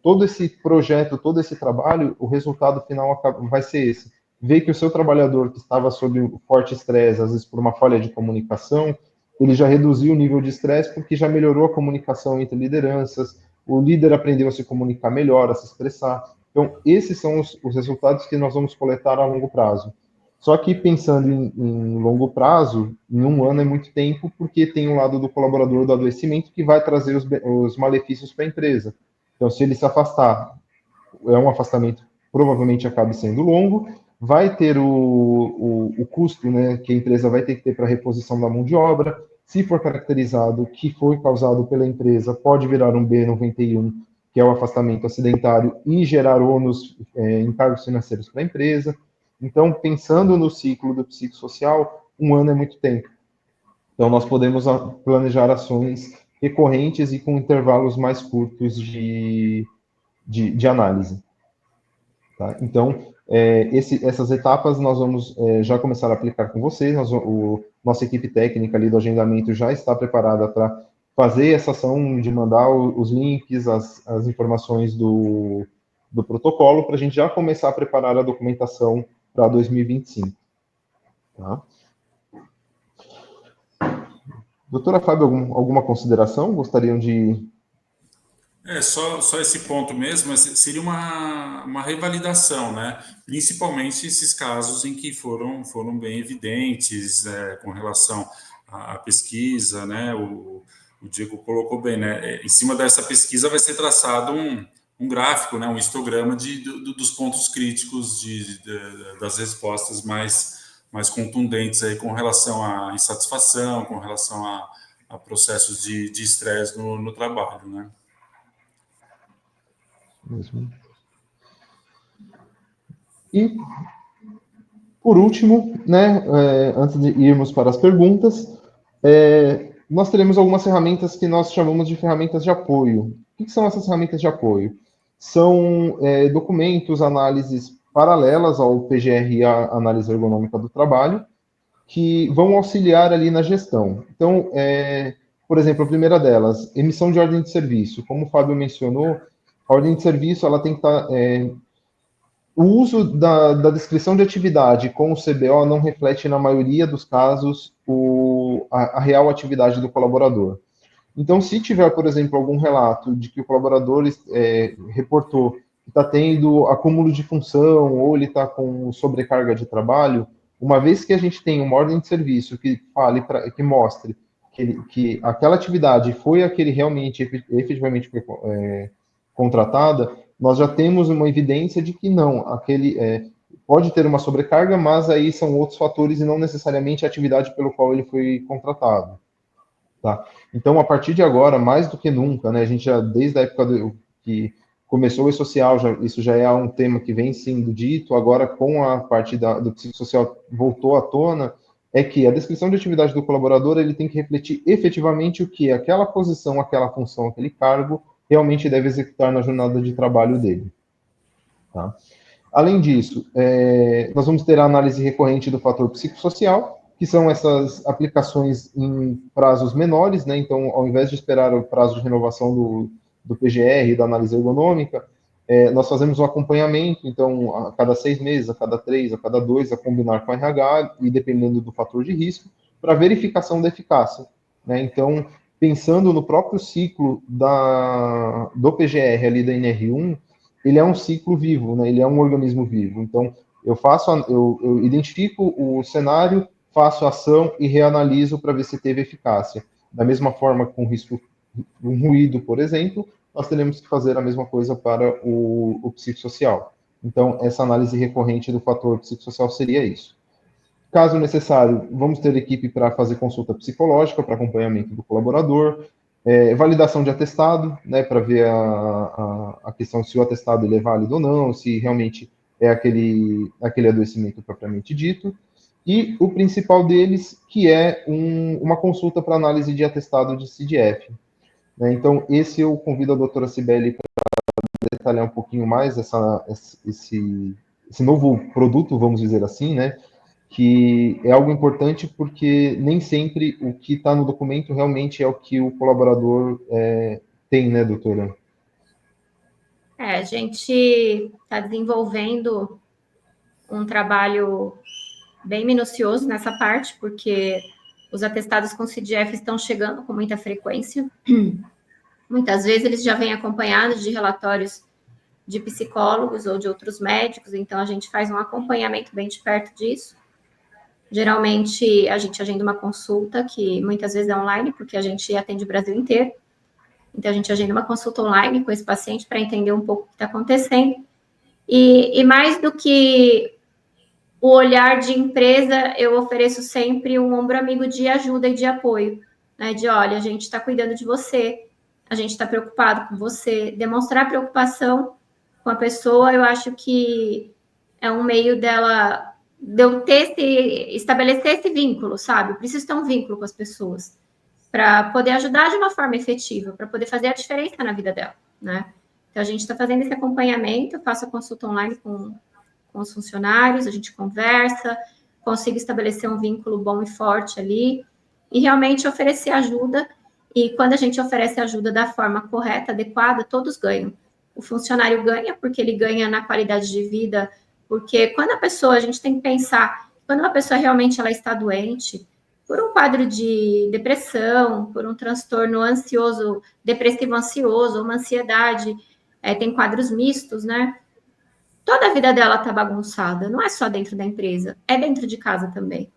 todo esse projeto, todo esse trabalho, o resultado final vai ser esse. Ver que o seu trabalhador que estava sob forte estresse, às vezes por uma falha de comunicação, ele já reduziu o nível de estresse porque já melhorou a comunicação entre lideranças, o líder aprendeu a se comunicar melhor, a se expressar. Então, esses são os resultados que nós vamos coletar a longo prazo. Só que pensando em longo prazo, em um ano é muito tempo, porque tem o lado do colaborador do adoecimento que vai trazer os malefícios para a empresa. Então, se ele se afastar, é um afastamento provavelmente acabe sendo longo, vai ter o custo, né, que a empresa vai ter que ter para a reposição da mão de obra. Se for caracterizado que foi causado pela empresa, pode virar um B91, que é o afastamento acidentário, e gerar ônus, encargos financeiros para a empresa. Então, pensando no ciclo do psicossocial, um ano é muito tempo. Então, nós podemos planejar ações recorrentes e com intervalos mais curtos de análise. Tá? Então, essas etapas nós vamos já começar a aplicar com vocês. Nossa equipe técnica ali do agendamento já está preparada para fazer essa ação de mandar os links, as informações do protocolo, para a gente já começar a preparar a documentação para 2025. Tá? Doutora Fábio, alguma consideração? Gostariam de... Só esse ponto mesmo, mas seria uma revalidação, né? Principalmente esses casos em que foram bem evidentes, com relação à pesquisa, né? O Diego colocou bem, né? Em cima dessa pesquisa vai ser traçado um gráfico, né? Um histograma dos pontos críticos das respostas mais contundentes aí com relação à insatisfação, com relação a processos de estresse no trabalho, né? mesmo. E, por último, né, antes de irmos para as perguntas, nós teremos algumas ferramentas que nós chamamos de ferramentas de apoio. O que são essas ferramentas de apoio? São documentos, análises paralelas ao PGR e à análise ergonômica do trabalho, que vão auxiliar ali na gestão. Então, por exemplo, a primeira delas, emissão de ordem de serviço. Como o Fábio mencionou, a ordem de serviço ela tem que estar... o uso da descrição de atividade com o CBO não reflete, na maioria dos casos, a real atividade do colaborador. Então, se tiver, por exemplo, algum relato de que o colaborador reportou que está tendo acúmulo de função ou ele está com sobrecarga de trabalho, uma vez que a gente tem uma ordem de serviço que que mostre que aquela atividade foi a que ele realmente, efetivamente foi contratada, nós já temos uma evidência de que não, pode ter uma sobrecarga, mas aí são outros fatores e não necessariamente a atividade pelo qual ele foi contratado. Tá? Então, a partir de agora, mais do que nunca, né, a gente já, desde a época que começou o E-Social, isso já é um tema que vem sendo dito, agora com a parte do psicossocial voltou à tona, é que a descrição de atividade do colaborador, ele tem que refletir efetivamente o que aquela posição, aquela função, aquele cargo realmente deve executar na jornada de trabalho dele. Tá? Além disso, nós vamos ter a análise recorrente do fator psicossocial, que são essas aplicações em prazos menores, né? Então, ao invés de esperar o prazo de renovação do PGR, da análise ergonômica, nós fazemos um acompanhamento, então, a cada 6 meses, a cada 3, a cada 2, a combinar com a RH, e dependendo do fator de risco, para verificação da eficácia. Né? Então, pensando no próprio ciclo do PGR ali da NR1, ele é um ciclo vivo, né? Ele é um organismo vivo. Então, eu identifico o cenário, faço ação e reanaliso para ver se teve eficácia. Da mesma forma, com risco, um ruído, por exemplo, nós teremos que fazer a mesma coisa para o psicossocial. Então, essa análise recorrente do fator psicossocial seria isso. Caso necessário, vamos ter equipe para fazer consulta psicológica, para acompanhamento do colaborador, validação de atestado, né, para ver a questão se o atestado ele é válido ou não, se realmente é aquele adoecimento propriamente dito, e o principal deles, que é uma consulta para análise de atestado de CDF. Né? Então, esse eu convido a doutora Cibele para detalhar um pouquinho mais esse novo produto, vamos dizer assim, né? Que é algo importante porque nem sempre o que está no documento realmente é o que o colaborador tem, né, doutora? A gente está desenvolvendo um trabalho bem minucioso nessa parte, porque os atestados com CDF estão chegando com muita frequência. Muitas vezes eles já vêm acompanhados de relatórios de psicólogos ou de outros médicos, então a gente faz um acompanhamento bem de perto disso. Geralmente, a gente agenda uma consulta, que muitas vezes é online, porque a gente atende o Brasil inteiro. Então, a gente agenda uma consulta online com esse paciente para entender um pouco o que está acontecendo. E mais do que o olhar de empresa, eu ofereço sempre um ombro amigo de ajuda e de apoio. Né? De, olha, a gente está cuidando de você, a gente está preocupado com você. Demonstrar preocupação com a pessoa, eu acho que é um meio dela... de eu estabelecer esse vínculo, sabe? Eu preciso ter um vínculo com as pessoas para poder ajudar de uma forma efetiva, para poder fazer a diferença na vida dela, né? Então, a gente está fazendo esse acompanhamento, eu faço a consulta online com os funcionários, a gente conversa, consigo estabelecer um vínculo bom e forte ali e realmente oferecer ajuda. E quando a gente oferece ajuda da forma correta, adequada, todos ganham. O funcionário ganha porque ele ganha na qualidade de vida. Porque quando a gente tem que pensar, quando uma pessoa realmente ela está doente, por um quadro de depressão, por um transtorno ansioso, depressivo ansioso, uma ansiedade, tem quadros mistos, né? Toda a vida dela está bagunçada, não é só dentro da empresa, é dentro de casa também.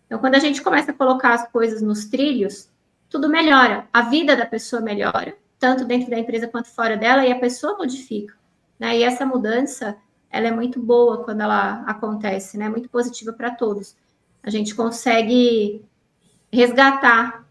Então, quando a gente começa a colocar as coisas nos trilhos, tudo melhora, a vida da pessoa melhora, tanto dentro da empresa quanto fora dela, e a pessoa modifica, né? E essa mudança, ela é muito boa quando ela acontece, né? Muito positiva para todos. A gente consegue resgatar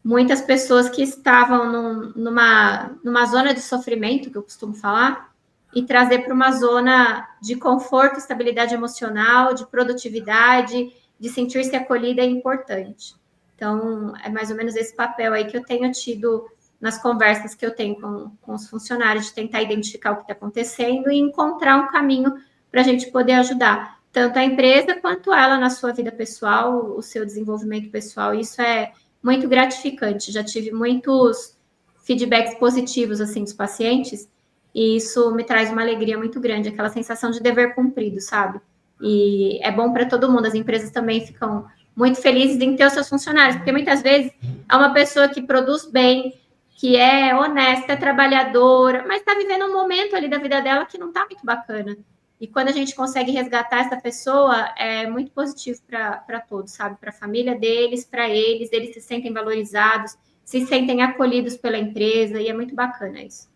muitas pessoas que estavam numa zona de sofrimento, que eu costumo falar, e trazer para uma zona de conforto, estabilidade emocional, de produtividade, de sentir-se acolhida é importante. Então, é mais ou menos esse papel aí que eu tenho tido nas conversas que eu tenho com os funcionários, de tentar identificar o que está acontecendo e encontrar um caminho para a gente poder ajudar tanto a empresa quanto ela na sua vida pessoal, o seu desenvolvimento pessoal. Isso é muito gratificante. Já tive muitos feedbacks positivos assim dos pacientes e isso me traz uma alegria muito grande, aquela sensação de dever cumprido, sabe? E é bom para todo mundo. As empresas também ficam muito felizes em ter os seus funcionários, porque muitas vezes é uma pessoa que produz bem, que é honesta, é trabalhadora, mas está vivendo um momento ali da vida dela que não está muito bacana. E quando a gente consegue resgatar essa pessoa, é muito positivo para todos, sabe? Para a família deles, para eles se sentem valorizados, se sentem acolhidos pela empresa, e é muito bacana isso.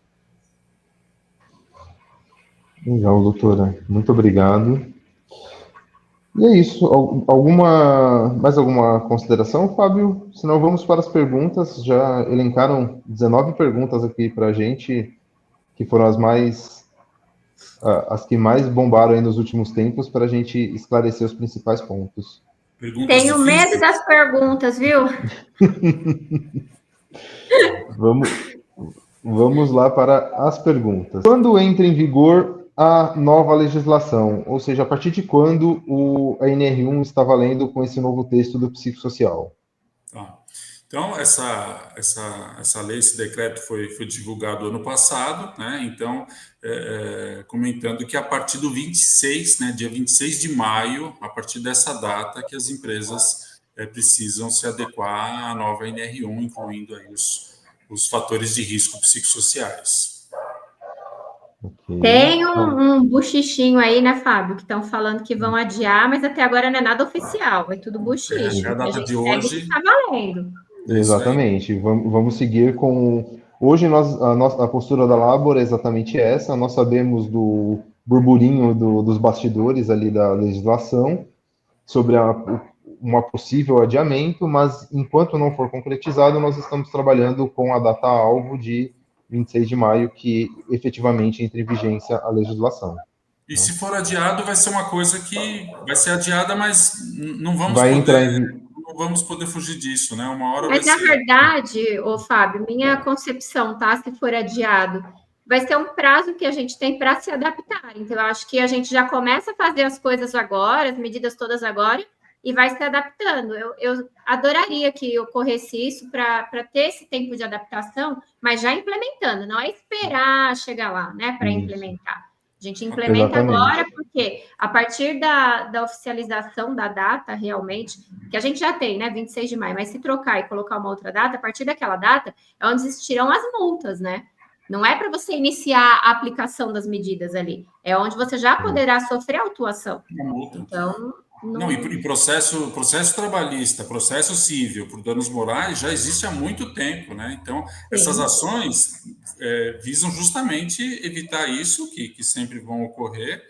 Legal, doutora. Muito obrigado. E é isso. Mais alguma consideração, Fábio? Senão vamos para as perguntas. Já elencaram 19 perguntas aqui para a gente, que foram as que mais bombaram aí nos últimos tempos, para a gente esclarecer os principais pontos. Tenho medo das perguntas, viu? Vamos lá para as perguntas. Quando entra em vigor a nova legislação? Ou seja, a partir de quando a NR1 está valendo com esse novo texto do psicossocial? Tá. Então, essa lei, esse decreto foi divulgado ano passado, né? Então, comentando que a partir do 26, né, dia 26 de maio, a partir dessa data, que as empresas precisam se adequar à nova NR1, incluindo aí os fatores de risco psicossociais. Okay. Tem um buchichinho aí, né, Fábio, que estão falando que vão adiar, mas até agora não é nada oficial, é tudo buchicho. A data de hoje está valendo. Exatamente. Vamos seguir com... Hoje, a postura da Labor é exatamente essa. Nós sabemos do burburinho dos bastidores ali da legislação sobre uma possível adiamento, mas enquanto não for concretizado, nós estamos trabalhando com a data-alvo de 26 de maio, que efetivamente entra em vigência a legislação. E se for adiado, vai ser uma coisa que vai ser adiada, mas não vamos não vamos poder fugir disso, né? Uma hora mas, na verdade, Fábio, minha concepção, tá? Se for adiado, vai ser um prazo que a gente tem para se adaptar. Então, eu acho que a gente já começa a fazer as coisas agora, as medidas todas agora, e vai se adaptando. Eu adoraria que ocorresse isso para ter esse tempo de adaptação, mas já implementando, não é esperar chegar lá, né, para implementar. A gente implementa agora, porque a partir da oficialização da data, realmente, que a gente já tem, né, 26 de maio, mas se trocar e colocar uma outra data, a partir daquela data é onde existirão as multas, né? Não é para você iniciar a aplicação das medidas ali, é onde você já poderá sofrer autuação. Então... Não, e processo trabalhista, processo civil por danos morais já existe há muito tempo, né? Então, essas ações visam justamente evitar isso, que sempre vão ocorrer,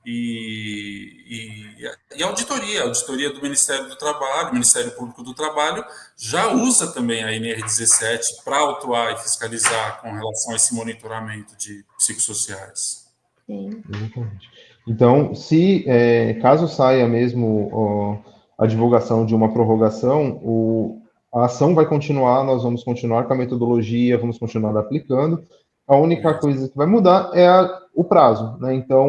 e a auditoria do Ministério do Trabalho, Ministério Público do Trabalho, já usa também a NR17 para autuar e fiscalizar com relação a esse monitoramento de psicossociais. Sim. Exatamente. Então, caso saia mesmo a divulgação de uma prorrogação, a ação vai continuar, nós vamos continuar com a metodologia, vamos continuar aplicando. A única coisa que vai mudar é o prazo, né? Então,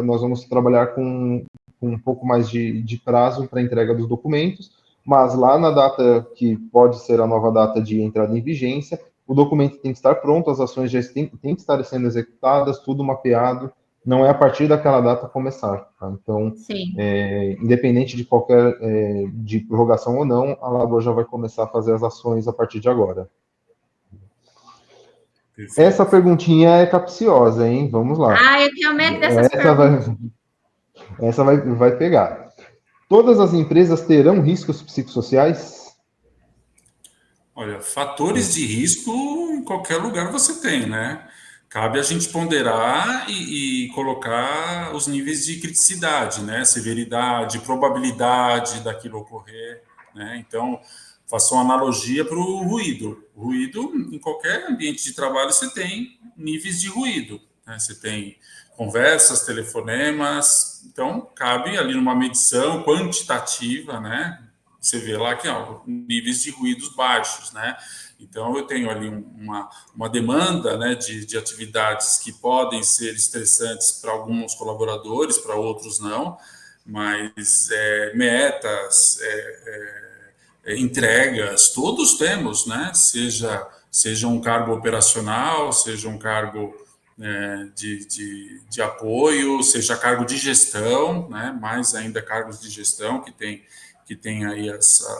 nós vamos trabalhar com um pouco mais de prazo para a entrega dos documentos, mas lá na data que pode ser a nova data de entrada em vigência, o documento tem que estar pronto, as ações já têm que estar sendo executadas, tudo mapeado. Não é a partir daquela data começar. Tá? Então, independente de qualquer de prorrogação ou não, a Labor já vai começar a fazer as ações a partir de agora. Perfeito. Essa perguntinha é capciosa, hein? Vamos lá. Eu tenho medo dessas perguntas. Essa vai pegar. Todas as empresas terão riscos psicossociais? Olha, fatores de risco em qualquer lugar você tem, né? Cabe a gente ponderar e colocar os níveis de criticidade, né? Severidade, probabilidade daquilo ocorrer, né? Então, faço uma analogia para o ruído. Ruído, em qualquer ambiente de trabalho, você tem níveis de ruído. né? Você tem conversas, telefonemas, então cabe ali numa medição quantitativa, né? Você vê lá que níveis de ruídos baixos, né? Então, eu tenho ali uma demanda, né, de atividades que podem ser estressantes para alguns colaboradores, para outros não, mas metas, entregas, todos temos, né? Seja um cargo operacional, seja um cargo de apoio, seja cargo de gestão, né? Mais ainda cargos de gestão que tem aí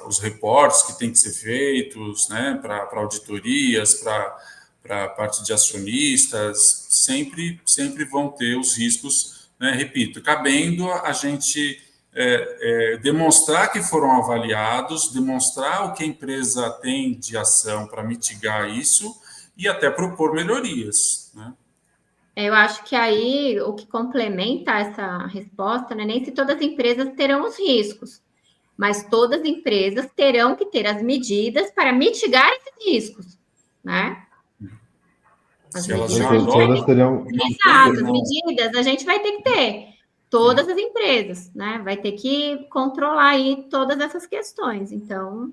os reportes que têm que ser feitos, né? Para auditorias, para a parte de acionistas, sempre vão ter os riscos, né? Repito, cabendo a gente demonstrar que foram avaliados, demonstrar o que a empresa tem de ação para mitigar isso e até propor melhorias, né? Eu acho que aí o que complementa essa resposta, né, nem se todas as empresas terão os riscos, mas todas as empresas terão que ter as medidas para mitigar esses riscos, né? As Se elas medidas já a gente vai Todas ter teriam. Exato, as medidas a gente vai ter que ter. Todas as empresas, né? Vai ter que controlar aí todas essas questões. Então,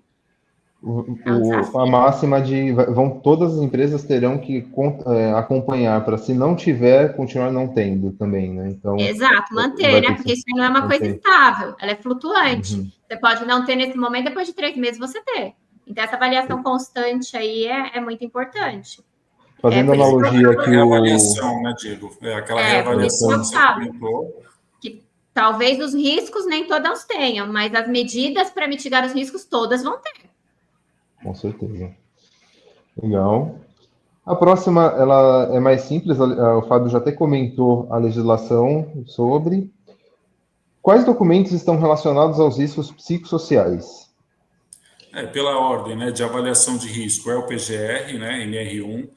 é um A desafio. máxima todas as empresas terão que acompanhar para, se não tiver, continuar não tendo também, né? Então, Exato, manter, vai né? ter que Porque isso aí não é uma coisa manter. estável, ela é flutuante. Uhum. Você pode não ter nesse momento, depois de 3 meses você ter. Então, essa avaliação constante aí é muito importante. Fazendo Por isso que analogia que Reavaliação, né, Diego? Aquela por isso que reavaliação eu que você falo comentou. que talvez os riscos nem todas tenham, mas as medidas para mitigar os riscos todas vão ter. Com certeza. Legal. A próxima, ela é mais simples, o Fábio já até comentou a legislação sobre. Quais documentos estão relacionados aos riscos psicossociais? Pela ordem, né, de avaliação de risco, é o PGR, né, NR1.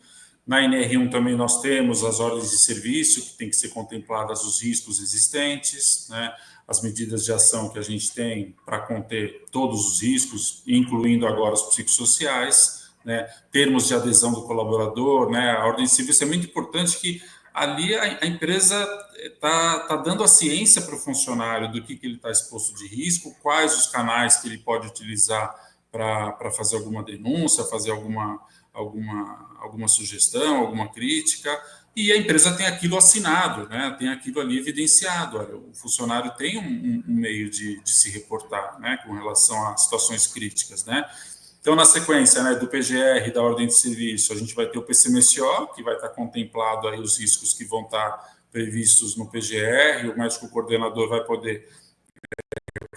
Na NR1 também nós temos as ordens de serviço, que tem que ser contempladas os riscos existentes, né, as medidas de ação que a gente tem para conter todos os riscos, incluindo agora os psicossociais, né, termos de adesão do colaborador, né, a ordem de serviço é muito importante que ali a empresa está dando a ciência para o funcionário do que ele está exposto de risco, quais os canais que ele pode utilizar para fazer alguma denúncia, fazer alguma sugestão, alguma crítica, e a empresa tem aquilo assinado, né? Tem aquilo ali evidenciado. Olha, o funcionário tem um meio de se reportar, né? Com relação a situações críticas, né? Então, na sequência, né, do PGR, da ordem de serviço, a gente vai ter o PCMSO, que vai estar contemplado aí os riscos que vão estar previstos no PGR, o médico coordenador vai poder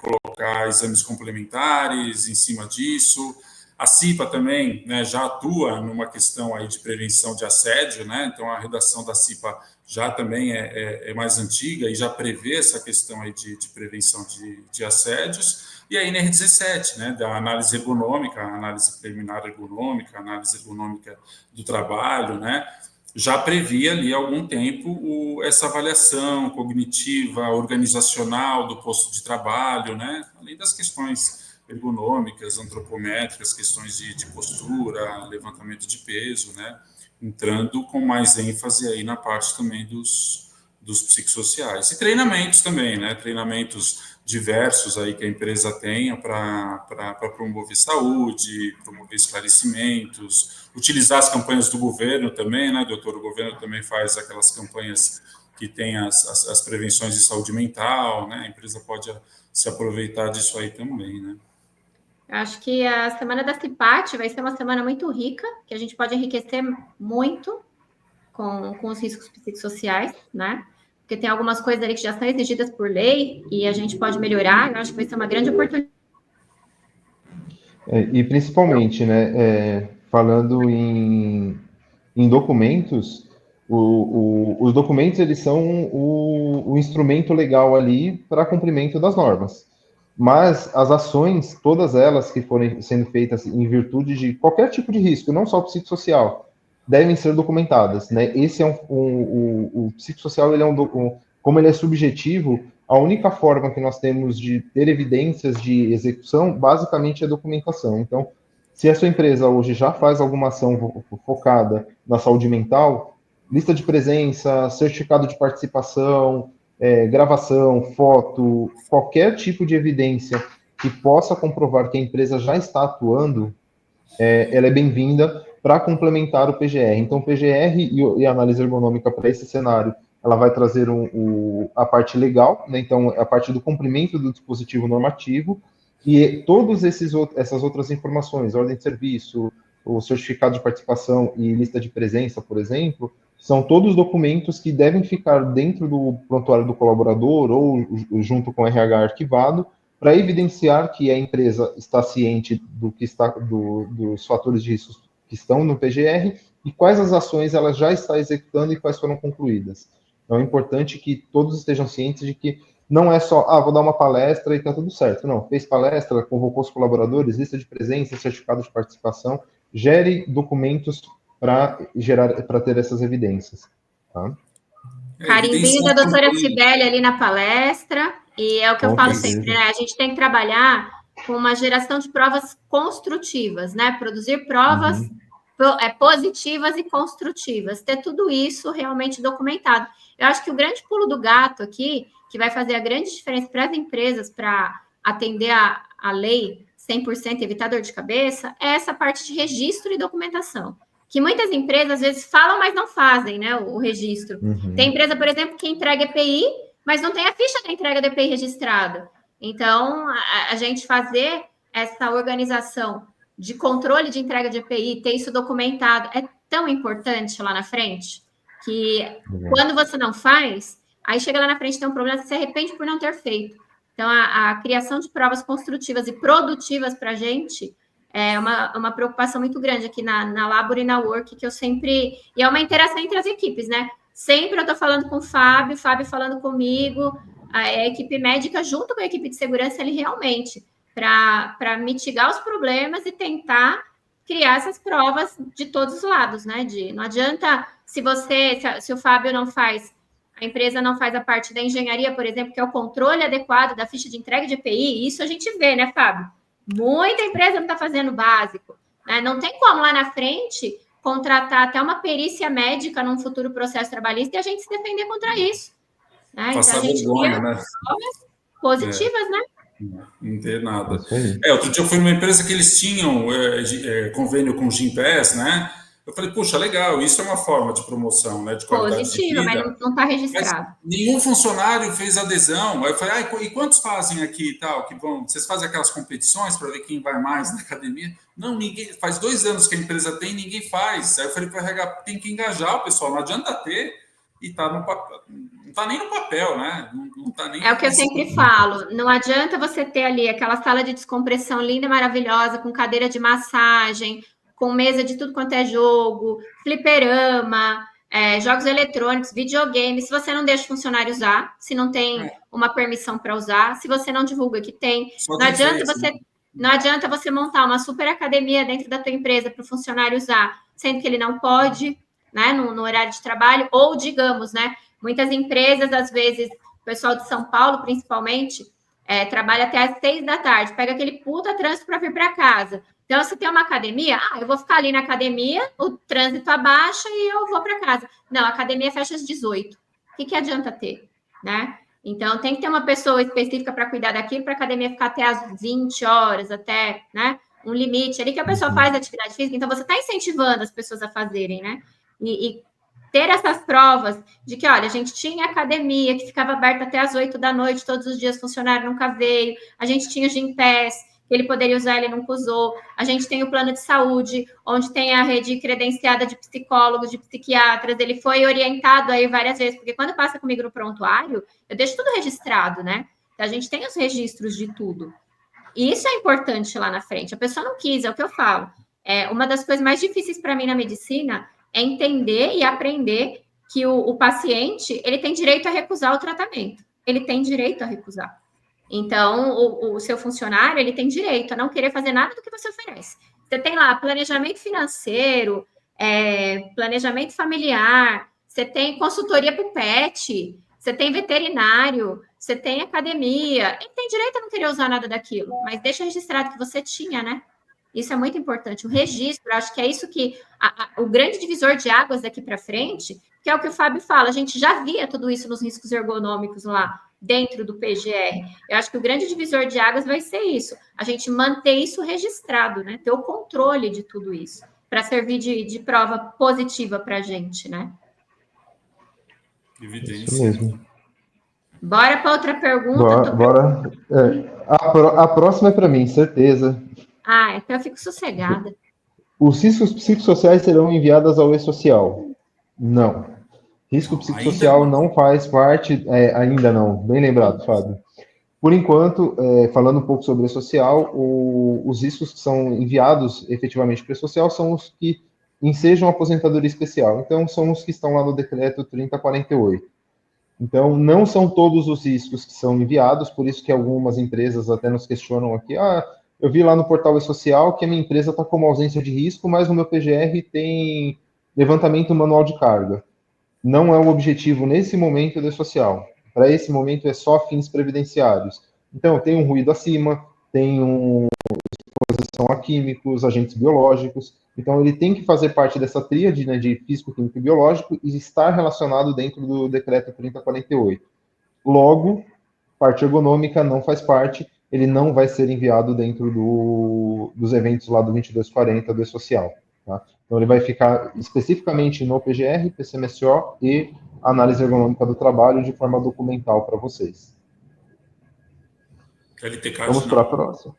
colocar exames complementares em cima disso. A CIPA também, né, já atua numa questão aí de prevenção de assédio, né? Então a redação da CIPA já também é mais antiga e já prevê essa questão aí de prevenção de assédios. E a NR17, né, da análise ergonômica, a análise preliminar ergonômica, a análise ergonômica do trabalho, né? Já previa ali há algum tempo essa avaliação cognitiva, organizacional do posto de trabalho, né? Além das questões ergonômicas, antropométricas, questões de postura, levantamento de peso, né? Entrando com mais ênfase aí na parte também dos psicossociais. E treinamentos também, né? Treinamentos diversos aí que a empresa tenha para promover saúde, promover esclarecimentos, utilizar as campanhas do governo também, né, doutor? O governo também faz aquelas campanhas que tem as prevenções de saúde mental, né? A empresa pode se aproveitar disso aí também, né? Acho que a semana da CIPAT vai ser uma semana muito rica, que a gente pode enriquecer muito com os riscos psicossociais, né? Porque tem algumas coisas ali que já são exigidas por lei e a gente pode melhorar. Eu acho que vai ser uma grande oportunidade. E principalmente, né, falando em documentos, os documentos eles são o instrumento legal ali para cumprimento das normas. Mas as ações, todas elas que forem sendo feitas em virtude de qualquer tipo de risco, não só o psicossocial, devem ser documentadas, né? Esse é o psicossocial, ele é como ele é subjetivo, a única forma que nós temos de ter evidências de execução, basicamente, é documentação. Então, se a sua empresa hoje já faz alguma ação focada na saúde mental, lista de presença, certificado de participação, gravação, foto, qualquer tipo de evidência que possa comprovar que a empresa já está atuando, ela é bem-vinda para complementar o PGR. Então, o PGR e a análise ergonômica para esse cenário, ela vai trazer a parte legal, né? Então, a parte do cumprimento do dispositivo normativo, e todas essas outras informações, ordem de serviço, o certificado de participação e lista de presença, por exemplo, são todos documentos que devem ficar dentro do prontuário do colaborador ou junto com o RH arquivado, para evidenciar que a empresa está ciente dos fatores de risco que estão no PGR e quais as ações ela já está executando e quais foram concluídas. Então, é importante que todos estejam cientes de que não é só, vou dar uma palestra e está tudo certo. Não, fez palestra, convocou os colaboradores, lista de presença, certificado de participação, gere documentos para ter essas evidências. Tá? Carimbinho da doutora Cibele ali na palestra, e é o que eu falo sempre, né? A gente tem que trabalhar com uma geração de provas construtivas, né? Produzir provas positivas e construtivas, ter tudo isso realmente documentado. Eu acho que o grande pulo do gato aqui, que vai fazer a grande diferença para as empresas para atender a lei 100%, evitar dor de cabeça, é essa parte de registro e documentação. Que muitas empresas, às vezes, falam, mas não fazem, né, o registro. Tem empresa, por exemplo, que entrega EPI, mas não tem a ficha da entrega do EPI registrada. Então, a gente fazer essa organização de controle de entrega de EPI, ter isso documentado, é tão importante lá na frente, que quando você não faz, aí chega lá na frente, tem um problema, você se arrepende por não ter feito. Então, a criação de provas construtivas e produtivas para a gente é uma preocupação muito grande aqui na Labor e na Work, que eu sempre... E é uma interação entre as equipes, né? Sempre eu estou falando com o Fábio falando comigo, a equipe médica junto com a equipe de segurança, ele realmente, para mitigar os problemas e tentar criar essas provas de todos os lados, né? Não adianta, se o Fábio não faz, a empresa não faz a parte da engenharia, por exemplo, que é o controle adequado da ficha de entrega de EPI, isso a gente vê, né, Fábio? Muita empresa não está fazendo o básico, né? Não tem como lá na frente contratar até uma perícia médica num futuro processo trabalhista e a gente se defender contra isso. Né? Então, a gente vergonha, né? Positivas, né? Não ter nada. Outro dia eu fui numa empresa que eles tinham convênio com o Gympass, né? Eu falei, puxa, legal, isso é uma forma de promoção, né? De qualidade positiva, de vida. Mas não está registrado. Mas nenhum funcionário fez adesão. Aí eu falei, e quantos fazem aqui e tal? Vocês fazem aquelas competições para ver quem vai mais na academia? Não, ninguém. Faz 2 anos que a empresa tem, ninguém faz. Aí eu falei para o RH, tem que engajar o pessoal, não adianta ter e tá no papel. Não está nem no papel, né? Não tá nem é o que eu sempre falo. Não adianta você ter ali aquela sala de descompressão linda, maravilhosa, com cadeira de massagem, com mesa de tudo quanto é jogo, fliperama, jogos eletrônicos, videogames. Se você não deixa o funcionário usar, se não tem uma permissão para usar, se você não divulga que tem, não adianta você montar uma super academia dentro da tua empresa para o funcionário usar, sendo que ele não pode, né, no horário de trabalho, ou digamos, né, muitas empresas, às vezes, o pessoal de São Paulo, principalmente, trabalha até às 6 da tarde, pega aquele puta trânsito para vir para casa. Então, se tem uma academia, eu vou ficar ali na academia, o trânsito abaixa e eu vou para casa. Não, a academia fecha às 18. O que adianta ter, né? Então, tem que ter uma pessoa específica para cuidar daquilo, para a academia ficar até às 20 horas, até, né, um limite ali que a pessoa faz atividade física. Então, você está incentivando as pessoas a fazerem, né? E ter essas provas de que, olha, a gente tinha academia que ficava aberta até às 8 da noite, todos os dias, funcionário nunca veio, a gente tinha o Gympass, que ele poderia usar, ele nunca usou. A gente tem o plano de saúde, onde tem a rede credenciada de psicólogos, de psiquiatras, ele foi orientado aí várias vezes, porque quando passa comigo no prontuário, eu deixo tudo registrado, né? Então, a gente tem os registros de tudo. E isso é importante lá na frente. A pessoa não quis, é o que eu falo. Uma das coisas mais difíceis para mim na medicina é entender e aprender que o paciente, ele tem direito a recusar o tratamento. Ele tem direito a recusar. Então, o seu funcionário, ele tem direito a não querer fazer nada do que você oferece. Você tem lá planejamento financeiro, planejamento familiar, você tem consultoria para o pet, você tem veterinário, você tem academia. Ele tem direito a não querer usar nada daquilo, mas deixa registrado que você tinha, né? Isso é muito importante. O registro, acho que é isso que o grande divisor de águas daqui para frente, que é o que o Fábio fala, a gente já via tudo isso nos riscos ergonômicos lá dentro do PGR. Eu acho que o grande divisor de águas vai ser isso, a gente manter isso registrado, né? Ter o controle de tudo isso, para servir de prova positiva para a gente, né? Evidência. Isso mesmo. Bora para outra pergunta. Bora. A próxima é para mim, certeza. Então eu fico sossegada. Os riscos psicossociais serão enviados ao e-social? Não. Risco psicossocial não faz parte, ainda não. Bem lembrado, Fábio. Por enquanto, falando um pouco sobre o e-social, os riscos que são enviados efetivamente para o e-social são os que ensejam aposentadoria especial. Então, são os que estão lá no decreto 3048. Então, não são todos os riscos que são enviados, por isso que algumas empresas até nos questionam aqui, eu vi lá no portal e-social que a minha empresa está como ausência de risco, mas no meu PGR tem levantamento manual de carga. Não é o objetivo nesse momento do e-social. Para esse momento é só fins previdenciários. Então, tem um ruído acima, tem exposição a químicos, agentes biológicos. Então, ele tem que fazer parte dessa tríade, né, de físico, químico e biológico e estar relacionado dentro do decreto 3048. Logo, parte ergonômica não faz parte, ele não vai ser enviado dentro dos eventos lá do 2240 do e-social. Tá? Então, ele vai ficar especificamente no PGR, PCMSO e análise ergonômica do trabalho de forma documental para vocês. LTCAT Vamos para a próxima.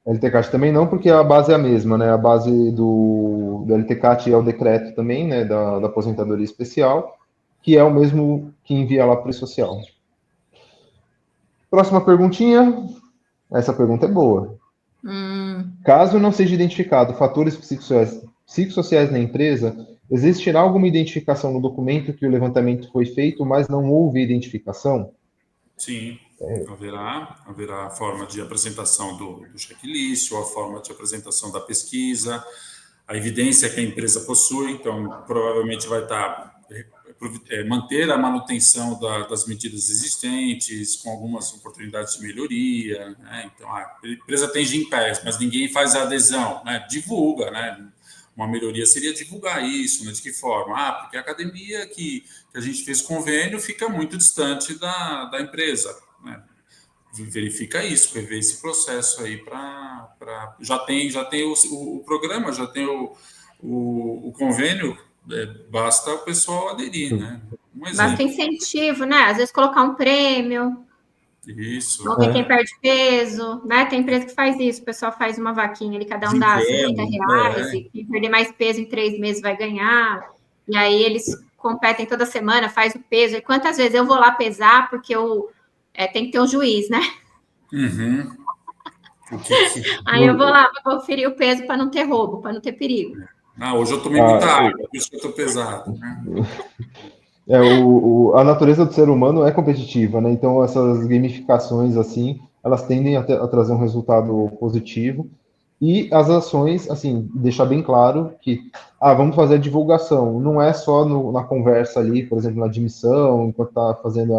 LTCAT também não, porque a base é a mesma, né? A base do LTCAT é o decreto também, né, da aposentadoria especial, que é o mesmo que envia lá para o social. Próxima perguntinha. Essa pergunta é boa. Caso não seja identificado fatores psicossociais na empresa, existirá alguma identificação no documento que o levantamento foi feito, mas não houve identificação? Sim, haverá a forma de apresentação do checklist, ou a forma de apresentação da pesquisa, a evidência que a empresa possui, então provavelmente vai estar manter a manutenção das medidas existentes, com algumas oportunidades de melhoria, né? Então a empresa tem Gympass, mas ninguém faz a adesão, né? Divulga, né? Uma melhoria seria divulgar isso, né? De que forma? Porque a academia que a gente fez convênio fica muito distante da empresa, né? Verifica isso, rever esse processo aí já tem o programa, já tem o convênio, basta o pessoal aderir, né? Basta incentivo, né? Às vezes colocar um prêmio. Isso. Vamos ver quem perde peso, né? Tem empresa que faz isso, o pessoal faz uma vaquinha ali, cada um dá R$50, e quem perder mais peso em 3 meses vai ganhar. E aí eles competem toda semana, faz o peso. E quantas vezes eu vou lá pesar, porque tem que ter um juiz, né? Uhum. Aí eu vou lá para conferir o peso para não ter roubo, para não ter perigo. Hoje eu tomei muita água, por isso que eu estou pesado, né? A natureza do ser humano é competitiva, né? Então, essas gamificações, assim, elas tendem a trazer um resultado positivo. E as ações, assim, deixar bem claro que, vamos fazer a divulgação. Não é só na conversa ali, por exemplo, na admissão, enquanto está fazendo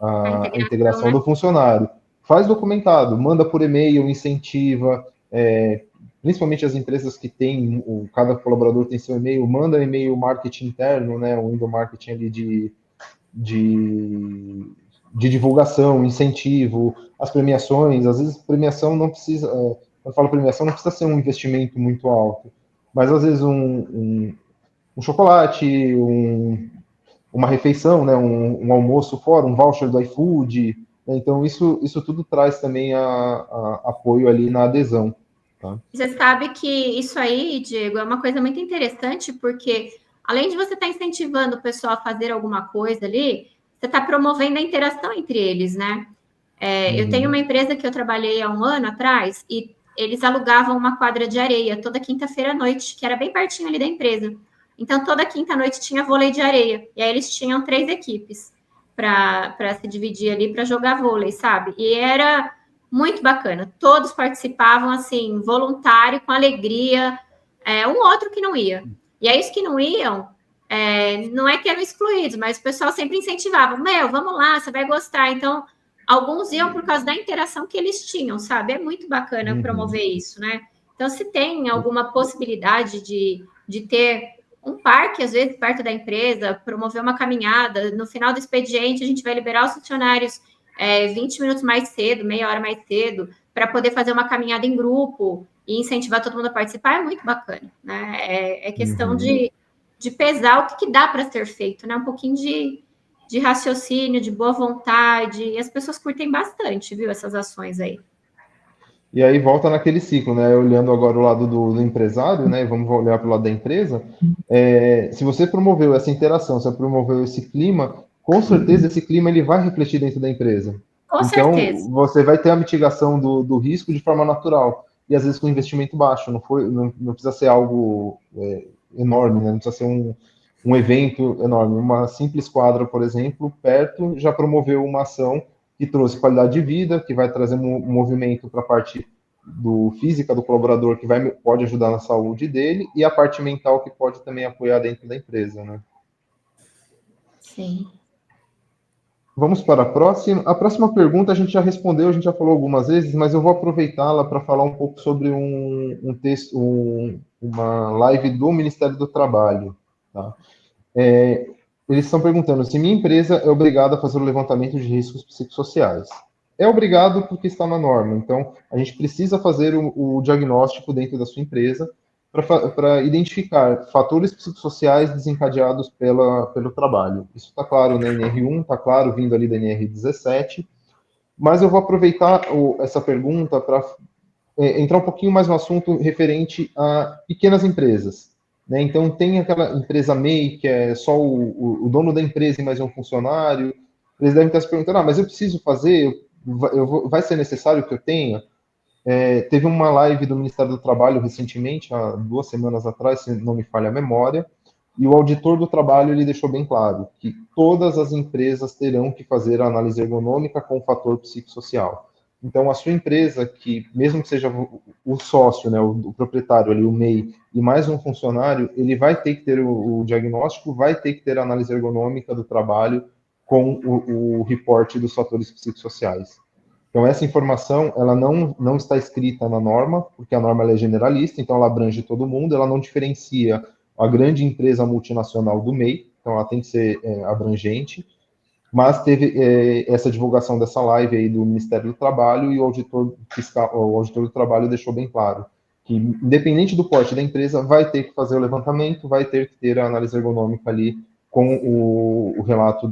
a integração, né, do funcionário. Faz documentado, manda por e-mail, incentiva, principalmente as empresas que têm, cada colaborador tem seu e-mail, manda e-mail marketing interno, né, um e-mail marketing ali de divulgação, incentivo, as premiações, às vezes premiação não precisa, quando eu falo premiação, não precisa ser um investimento muito alto, mas às vezes um chocolate, uma refeição, né, um almoço fora, um voucher do iFood, né, então isso tudo traz também apoio ali na adesão. Tá? Você sabe que isso aí, Diego, é uma coisa muito interessante, porque além de você estar incentivando o pessoal a fazer alguma coisa ali, você está promovendo a interação entre eles, né? Eu tenho uma empresa que eu trabalhei há um ano atrás e eles alugavam uma quadra de areia toda quinta-feira à noite, que era bem pertinho ali da empresa. Então, toda quinta-noite tinha vôlei de areia. E aí eles tinham 3 equipes para se dividir ali para jogar vôlei, sabe? E era muito bacana. Todos participavam, assim, voluntário, com alegria. Um outro que não ia. E aí os que não iam, não é que eram excluídos, mas o pessoal sempre incentivava. Vamos lá, você vai gostar. Então, alguns iam por causa da interação que eles tinham, sabe? É muito bacana promover isso, né? Então, se tem alguma possibilidade de ter um parque, às vezes, perto da empresa, promover uma caminhada, no final do expediente, a gente vai liberar os funcionários 20 minutos mais cedo, meia hora mais cedo, para poder fazer uma caminhada em grupo e incentivar todo mundo a participar, é muito bacana, né? É questão de pesar o que dá para ser feito, né? Um pouquinho de raciocínio, de boa vontade, e as pessoas curtem bastante, viu, essas ações aí. E aí volta naquele ciclo, né? Olhando agora o lado do empresário, né? Vamos olhar para o lado da empresa. Se você promoveu essa interação, se você promoveu esse clima, com certeza esse clima ele vai refletir dentro da empresa. Com Então, certeza. você vai ter a mitigação do risco de forma natural. E às vezes com investimento baixo. Não precisa ser algo enorme, né? Não precisa ser um evento enorme. Uma simples quadra, por exemplo, perto, já promoveu uma ação que trouxe qualidade de vida, que vai trazer um movimento para a parte física do colaborador, que pode ajudar na saúde dele, e a parte mental, que pode também apoiar dentro da empresa, né? Sim. Vamos para a próxima. A próxima pergunta a gente já respondeu, a gente já falou algumas vezes, mas eu vou aproveitá-la para falar um pouco sobre um texto, uma live do Ministério do Trabalho. Tá? Eles estão perguntando se minha empresa é obrigada a fazer o levantamento de riscos psicossociais. É obrigado porque está na norma. Então, a gente precisa fazer o diagnóstico dentro da sua empresa para identificar fatores psicossociais desencadeados pelo trabalho. Isso está claro na NR1, está claro vindo ali da NR17, mas eu vou aproveitar essa pergunta para entrar um pouquinho mais no assunto referente a pequenas empresas. Né? Então, tem aquela empresa MEI, que é só o dono da empresa e mais um funcionário. Eles devem estar se perguntando, mas eu preciso fazer? Vai ser necessário que eu tenha? Teve uma live do Ministério do Trabalho recentemente, há 2 semanas atrás, se não me falha a memória, e o auditor do trabalho ele deixou bem claro que todas as empresas terão que fazer a análise ergonômica com o fator psicossocial. Então, a sua empresa, que mesmo que seja o sócio, né, o proprietário ali, o MEI, e mais um funcionário, ele vai ter que ter o diagnóstico, vai ter que ter a análise ergonômica do trabalho com o reporte dos fatores psicossociais. Então, essa informação, ela não está escrita na norma, porque a norma ela é generalista, então ela abrange todo mundo, ela não diferencia a grande empresa multinacional do MEI, então ela tem que ser abrangente, mas teve essa divulgação dessa live aí do Ministério do Trabalho e o auditor do trabalho deixou bem claro que, independente do porte da empresa, vai ter que fazer o levantamento, vai ter que ter a análise ergonômica ali com o relato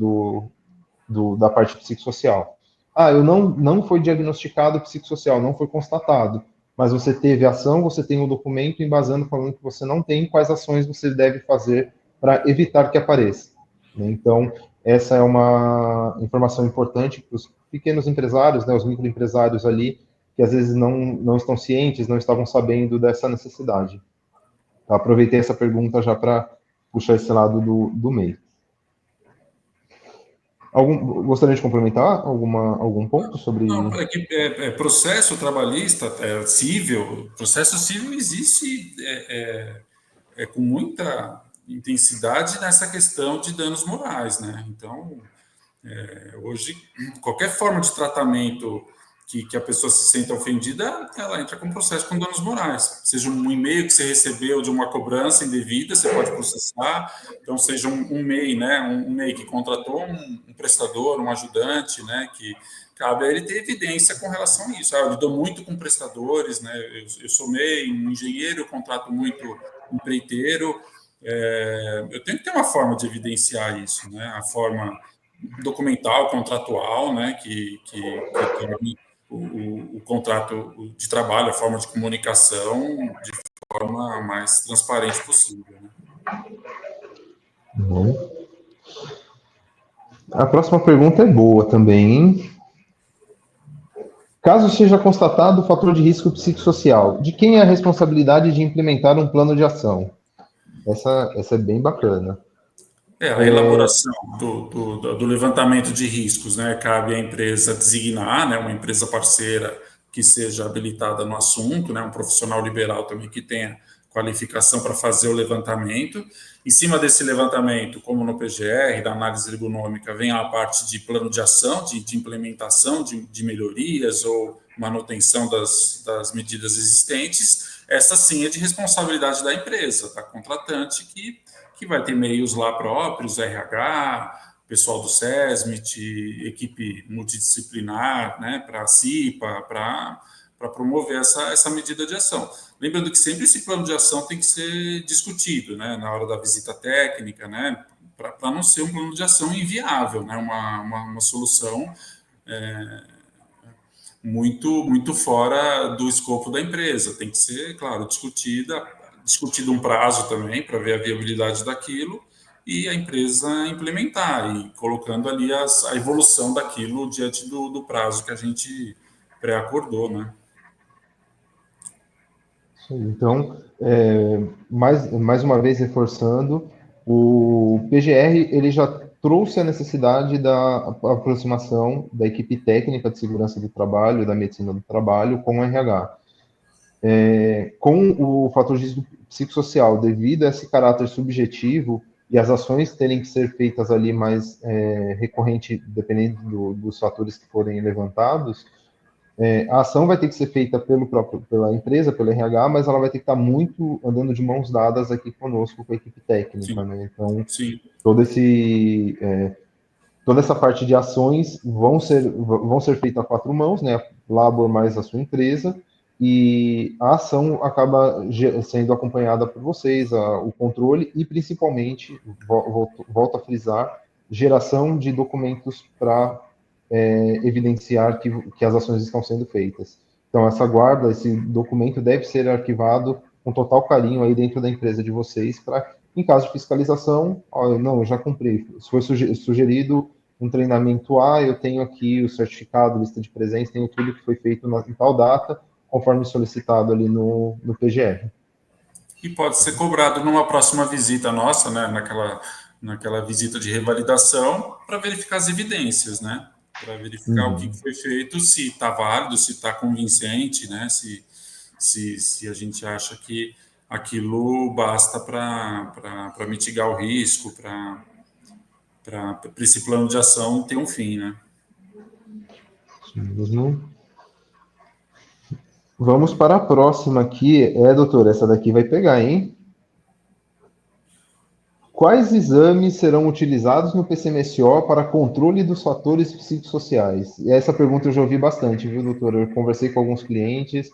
da parte psicossocial. Eu não foi diagnosticado psicossocial, não foi constatado, mas você teve ação, você tem o documento embasando, falando que você não tem, quais ações você deve fazer para evitar que apareça. Então, essa é uma informação importante para os pequenos empresários, né, os microempresários ali, que às vezes não estão cientes, não estavam sabendo dessa necessidade. Então, aproveitei essa pergunta já para puxar esse lado do meio. Gostaria de complementar algum ponto sobre... Não, processo trabalhista, civil, processo civil existe com muita intensidade nessa questão de danos morais, né? Então, hoje, qualquer forma de tratamento que a pessoa se senta ofendida, ela entra com processo com danos morais. Seja um e-mail que você recebeu de uma cobrança indevida, você pode processar. Então, seja um MEI, né? Um MEI que contratou um prestador, um ajudante, né? Que cabe a ele ter evidência com relação a isso. Eu lido muito com prestadores, né? Eu sou MEI, um engenheiro, eu contrato muito empreiteiro. Eu tenho que ter uma forma de evidenciar isso, né? A forma documental, contratual, né? Que torne o contrato de trabalho, a forma de comunicação, de forma mais transparente possível. Né? A próxima pergunta é boa também, hein? Caso seja constatado o fator de risco psicossocial, de quem é a responsabilidade de implementar um plano de ação? Essa é bem bacana. A elaboração do levantamento de riscos, né? Cabe à empresa designar, né, uma empresa parceira que seja habilitada no assunto, né, um profissional liberal também que tenha qualificação para fazer o levantamento. Em cima desse levantamento, como no PGR, da análise ergonômica, vem a parte de plano de ação, de implementação de melhorias ou manutenção das medidas existentes, essa sim é de responsabilidade da empresa, da contratante, que vai ter meios lá próprios, RH, pessoal do SESMIT, equipe multidisciplinar, né, para a CIPA, para promover essa medida de ação. Lembrando que sempre esse plano de ação tem que ser discutido, né, na hora da visita técnica, né, para não ser um plano de ação inviável, né, uma solução muito fora do escopo da empresa. Tem que ser, claro, discutido um prazo também para ver a viabilidade daquilo e a empresa implementar e colocando ali a evolução daquilo diante do prazo que a gente pré-acordou, né? Então, mais uma vez reforçando, o PGR ele já trouxe a necessidade da aproximação da equipe técnica de segurança do trabalho, da medicina do trabalho, com o RH. Com o fator de risco psicossocial, devido a esse caráter subjetivo e as ações terem que ser feitas ali mais recorrente, dependendo dos fatores que forem levantados, a ação vai ter que ser feita pela empresa, pelo RH, mas ela vai ter que estar muito andando de mãos dadas aqui conosco, com a equipe técnica, né? Então, Sim. toda essa parte de ações vão ser feitas a 4 mãos, né? Labor mais a sua empresa, e a ação acaba sendo acompanhada por vocês, o controle e, principalmente, volto a frisar, geração de documentos para evidenciar que as ações estão sendo feitas. Então, esse documento deve ser arquivado com total carinho aí dentro da empresa de vocês, para, em caso de fiscalização, eu já cumpri. Se foi sugerido um treinamento A, eu tenho aqui o certificado, lista de presença, tenho tudo que foi feito em tal data, conforme solicitado ali no PGR. E pode ser cobrado numa próxima visita nossa, né, naquela visita de revalidação, para verificar as evidências, né? Para verificar o que foi feito, se está válido, se está convincente, né? Se a gente acha que aquilo basta para mitigar o risco, para esse plano de ação ter um fim, né? Vamos para a próxima aqui. Doutor, essa daqui vai pegar, hein? Quais exames serão utilizados no PCMSO para controle dos fatores psicossociais? E essa pergunta eu já ouvi bastante, viu, doutor? Eu conversei com alguns clientes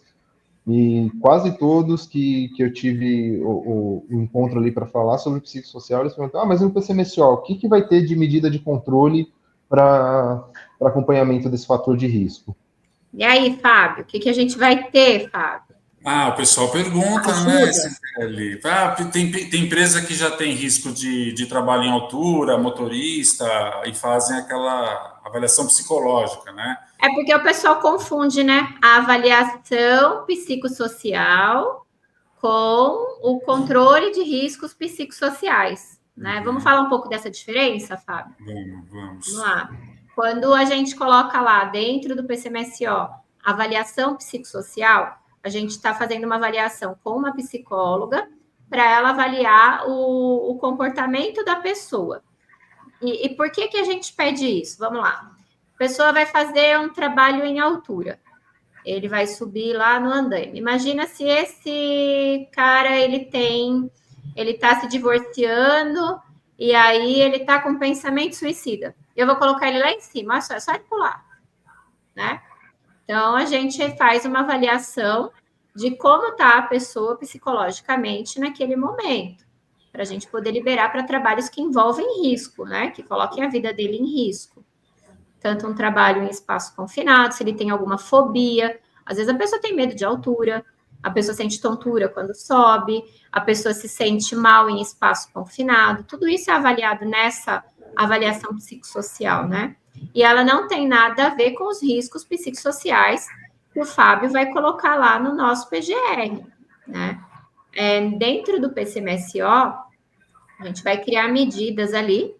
e quase todos que eu tive o encontro ali para falar sobre psicossocial, eles perguntam, mas no PCMSO, o que vai ter de medida de controle para acompanhamento desse fator de risco? E aí, Fábio, o que a gente vai ter, Fábio? O pessoal pergunta, né, Cisele? Tem empresa que já tem risco de trabalho em altura, motorista, e fazem aquela avaliação psicológica, né? É porque o pessoal confunde, né? A avaliação psicossocial com o controle de riscos psicossociais, né? Vamos falar um pouco dessa diferença, Fábio? Vamos lá. Quando a gente coloca lá dentro do PCMSO avaliação psicossocial, a gente está fazendo uma avaliação com uma psicóloga para ela avaliar o comportamento da pessoa. E por que a gente pede isso? Vamos lá. A pessoa vai fazer um trabalho em altura. Ele vai subir lá no andaime. Imagina se esse cara, ele está se divorciando e aí ele está com pensamento suicida. Eu vou colocar ele lá em cima, é só ele pular, né? Então, a gente faz uma avaliação de como está a pessoa psicologicamente naquele momento, para a gente poder liberar para trabalhos que envolvem risco, né? Que coloquem a vida dele em risco. Tanto um trabalho em espaço confinado, se ele tem alguma fobia. Às vezes a pessoa tem medo de altura, a pessoa sente tontura quando sobe, a pessoa se sente mal em espaço confinado. Tudo isso é avaliado nessa avaliação psicossocial, né? E ela não tem nada a ver com os riscos psicossociais que o Fábio vai colocar lá no nosso PGR, né? Dentro do PCMSO, a gente vai criar medidas ali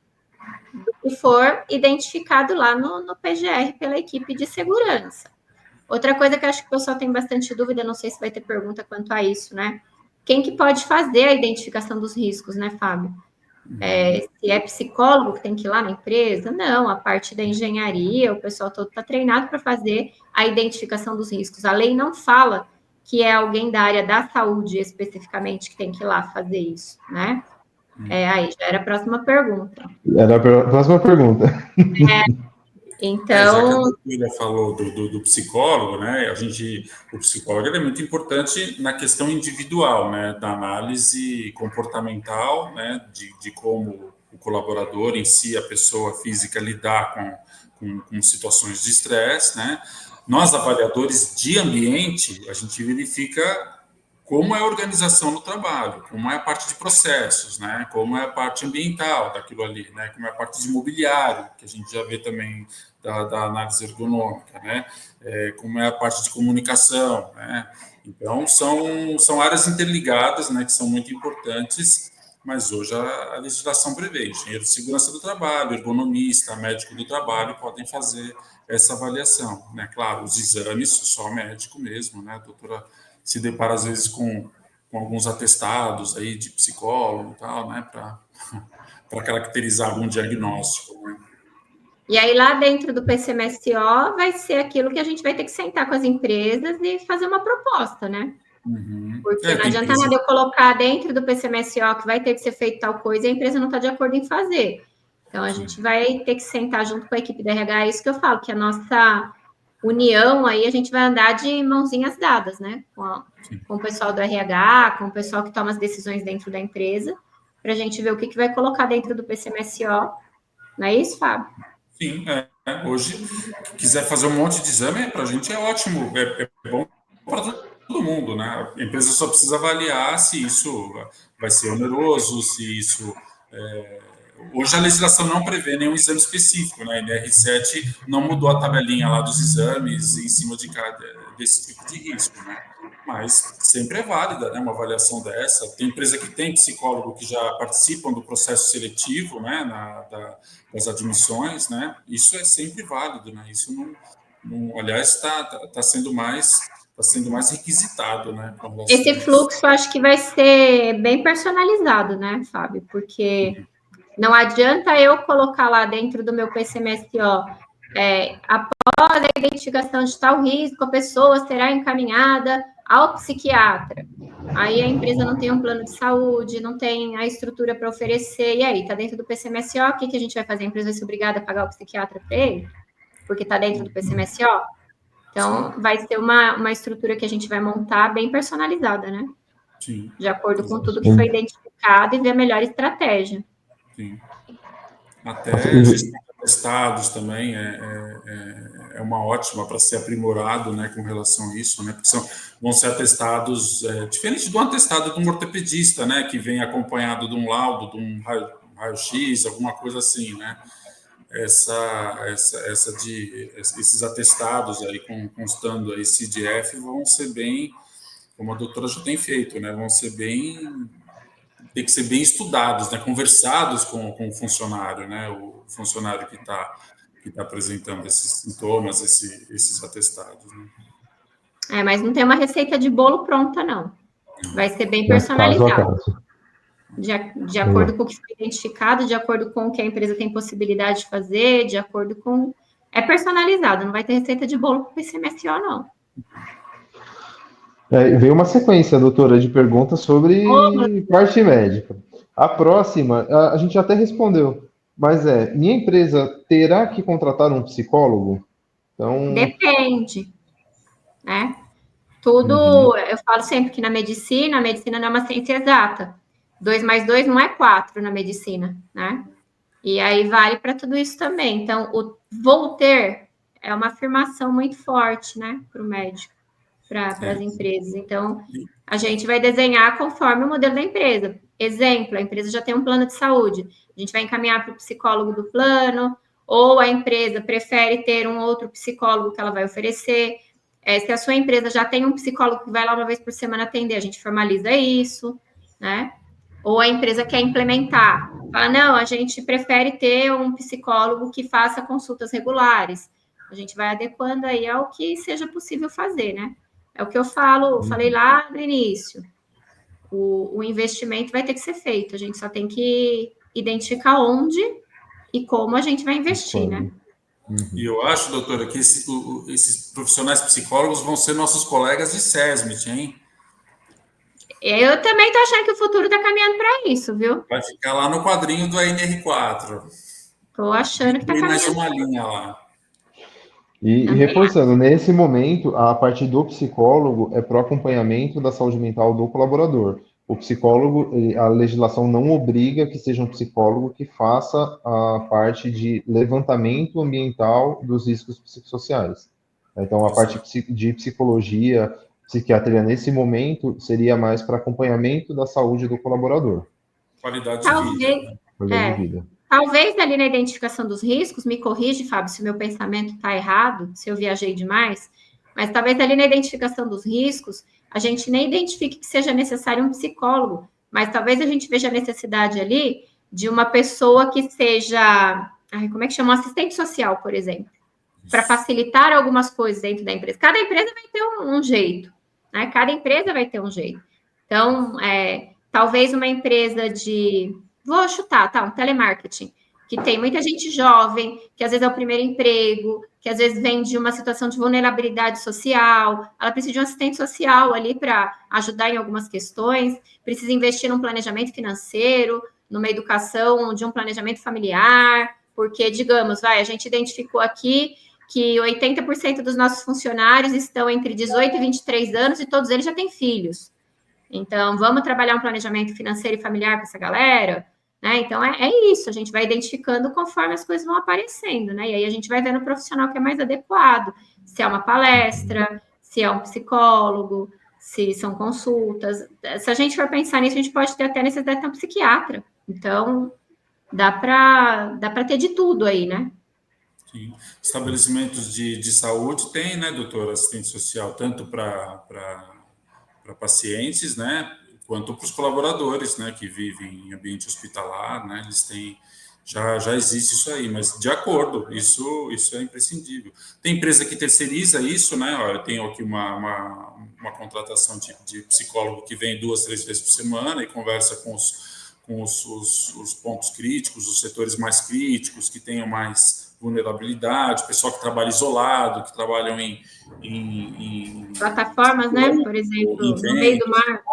que for identificado lá no PGR pela equipe de segurança. Outra coisa que eu acho que o pessoal tem bastante dúvida, não sei se vai ter pergunta quanto a isso, né? Quem que pode fazer a identificação dos riscos, né, Fábio? Se é psicólogo que tem que ir lá na empresa, não, a parte da engenharia, o pessoal todo está treinado para fazer a identificação dos riscos. A lei não fala que é alguém da área da saúde especificamente que tem que ir lá fazer isso, né? Aí já era a próxima pergunta. Era a próxima pergunta. Então, já que a doutora falou do psicólogo, né? O psicólogo é muito importante na questão individual, né? Da análise comportamental, né? De como o colaborador em si, a pessoa física, lidar com situações de estresse, né? Nós, avaliadores de ambiente, a gente verifica como é a organização no trabalho, como é a parte de processos, né? Como é a parte ambiental daquilo ali, né? Como é a parte de mobiliário, que a gente já vê também da análise ergonômica, né? Como é a parte de comunicação, né? Então, são áreas interligadas, né? Que são muito importantes, mas hoje a legislação prevê. Engenheiro de segurança do trabalho, ergonomista, médico do trabalho podem fazer essa avaliação, né? Claro, os exames, só médico mesmo, né? A doutora se depara, às vezes, com alguns atestados aí de psicólogo e tal, né, para caracterizar algum diagnóstico, né? E aí, lá dentro do PCMSO, vai ser aquilo que a gente vai ter que sentar com as empresas e fazer uma proposta, né? Porque não adianta nada eu colocar dentro do PCMSO que vai ter que ser feito tal coisa e a empresa não está de acordo em fazer. Então, a gente vai ter que sentar junto com a equipe da RH, é isso que eu falo, que a nossa união aí, a gente vai andar de mãozinhas dadas, né? Com o pessoal do RH, com o pessoal que toma as decisões dentro da empresa, para a gente ver o que vai colocar dentro do PCMSO. Não é isso, Fábio? Sim, hoje, quiser fazer um monte de exame, para a gente é ótimo, é bom para todo mundo, né? A empresa só precisa avaliar se isso vai ser oneroso, se isso... Hoje a legislação não prevê nenhum exame específico, né? A NR7 não mudou a tabelinha lá dos exames em cima desse tipo de risco, né? Mas sempre é válida, né, uma avaliação dessa. Tem empresa que tem psicólogo que já participam do processo seletivo, né, das admissões, né? Isso é sempre válido, né? Isso não aliás, está sendo mais requisitado, né? Esse fluxo acho que vai ser bem personalizado, né, Fábio? Porque não adianta eu colocar lá dentro do meu PCMSO, após a identificação de tal risco, a pessoa será encaminhada ao psiquiatra. Aí a empresa não tem um plano de saúde, não tem a estrutura para oferecer. E aí, está dentro do PCMSO, o que a gente vai fazer? A empresa vai ser obrigada a pagar o psiquiatra para ele? Porque está dentro do PCMSO? Então, sim, vai ser uma estrutura que a gente vai montar bem personalizada, né? Sim. De acordo com tudo que foi identificado e ver a melhor estratégia. Sim. Até gestão de atestados também é uma ótima para ser aprimorado, né, com relação a isso, né, porque vão ser atestados diferente do atestado de um ortopedista, né, que vem acompanhado de um laudo, de um raio-x, alguma coisa assim, né. Esses atestados aí constando aí CDF vão ser bem, como a doutora já tem feito, né, vão ser tem que ser bem estudados, né, conversados com o funcionário, né, o funcionário que está apresentando esses sintomas, esses atestados, né. Mas não tem uma receita de bolo pronta, não. Vai ser bem personalizado. De acordo com o que foi identificado, de acordo com o que a empresa tem possibilidade de fazer, de acordo com... É personalizado, não vai ter receita de bolo para o PCMSO, não. Veio uma sequência, doutora, de perguntas sobre parte médica. A próxima, a gente até respondeu, mas minha empresa terá que contratar um psicólogo? Então... Depende, né? Tudo, eu falo sempre que a medicina não é uma ciência exata. 2 mais 2 não é 4 na medicina, né? E aí vale para tudo isso também. Então, o vou ter é uma afirmação muito forte, né, para o médico, para as empresas. Então, a gente vai desenhar conforme o modelo da empresa. Exemplo, a empresa já tem um plano de saúde. A gente vai encaminhar para o psicólogo do plano, ou a empresa prefere ter um outro psicólogo que ela vai oferecer. Se a sua empresa já tem um psicólogo que vai lá uma vez por semana atender, a gente formaliza isso, né? Ou a empresa quer implementar. Fala, não, a gente prefere ter um psicólogo que faça consultas regulares. A gente vai adequando aí ao que seja possível fazer, né? É o que eu falei lá no início. O investimento vai ter que ser feito, a gente só tem que identificar onde e como a gente vai investir, né? E eu acho, doutora, que esses profissionais psicólogos vão ser nossos colegas de SESMIT, hein? Eu também tô achando que o futuro tá caminhando para isso, viu? Vai ficar lá no quadrinho do ANR4. Tô achando que tá Tem mais caminhando. uma linha lá. E reforçando, nesse momento, a parte do psicólogo é para o acompanhamento da saúde mental do colaborador. O psicólogo, a legislação não obriga que seja um psicólogo que faça a parte de levantamento ambiental dos riscos psicossociais. Então, a parte de psicologia, psiquiatria, nesse momento, seria mais para acompanhamento da saúde do colaborador. Qualidade de vida. Qualidade de vida. Talvez ali na identificação dos riscos, me corrige, Fábio, se o meu pensamento está errado, se eu viajei demais, mas talvez ali na identificação dos riscos, a gente nem identifique que seja necessário um psicólogo, mas talvez a gente veja a necessidade ali de uma pessoa que seja, como é que chama? Um assistente social, por exemplo, para facilitar algumas coisas dentro da empresa. Cada empresa vai ter um jeito, né? Cada empresa vai ter um jeito. Então, talvez uma empresa de... Vou chutar, tá? Um telemarketing, que tem muita gente jovem, que às vezes é o primeiro emprego, que às vezes vem de uma situação de vulnerabilidade social, ela precisa de um assistente social ali para ajudar em algumas questões, precisa investir num planejamento financeiro, numa educação de um planejamento familiar, porque, digamos, a gente identificou aqui que 80% dos nossos funcionários estão entre 18 e 23 anos e todos eles já têm filhos. Então, vamos trabalhar um planejamento financeiro e familiar com essa galera? Né? Então, é isso, a gente vai identificando conforme as coisas vão aparecendo, né? E aí a gente vai vendo o profissional que é mais adequado, se é uma palestra, se é um psicólogo, se são consultas. Se a gente for pensar nisso, a gente pode ter até necessidade de ter um psiquiatra. Então, dá para ter de tudo aí, né? Sim. Estabelecimentos de saúde tem, né, doutora, assistente social, tanto para pacientes, né, quanto para os colaboradores, né, que vivem em ambiente hospitalar, né, eles têm, já existe isso aí, mas de acordo, isso é imprescindível. Tem empresa que terceiriza isso, né, eu tenho aqui uma contratação de psicólogo que vem 2, 3 vezes por semana e conversa com os pontos críticos, os setores mais críticos, que tenham mais vulnerabilidade, pessoal que trabalha isolado, que trabalham em plataformas, né? Por exemplo, no meio do mar.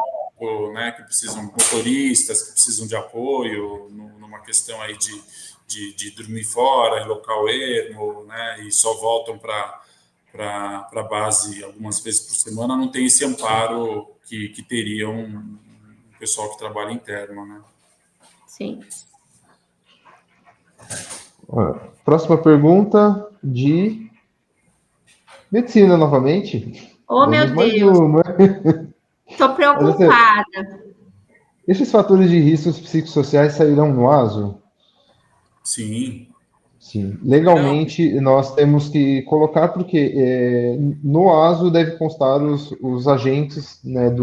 Né, que precisam, motoristas que precisam de apoio numa questão aí de dormir fora, em local ermo, né, e só voltam para a base algumas vezes por semana, não tem esse amparo que teria um pessoal que trabalha interno, né? Sim. Próxima pergunta de medicina novamente. Oh, meu Deus. Estou preocupada. Esses fatores de riscos psicossociais sairão no ASO? Sim. Sim. Legalmente, nós temos que colocar, porque no ASO deve constar os agentes, né,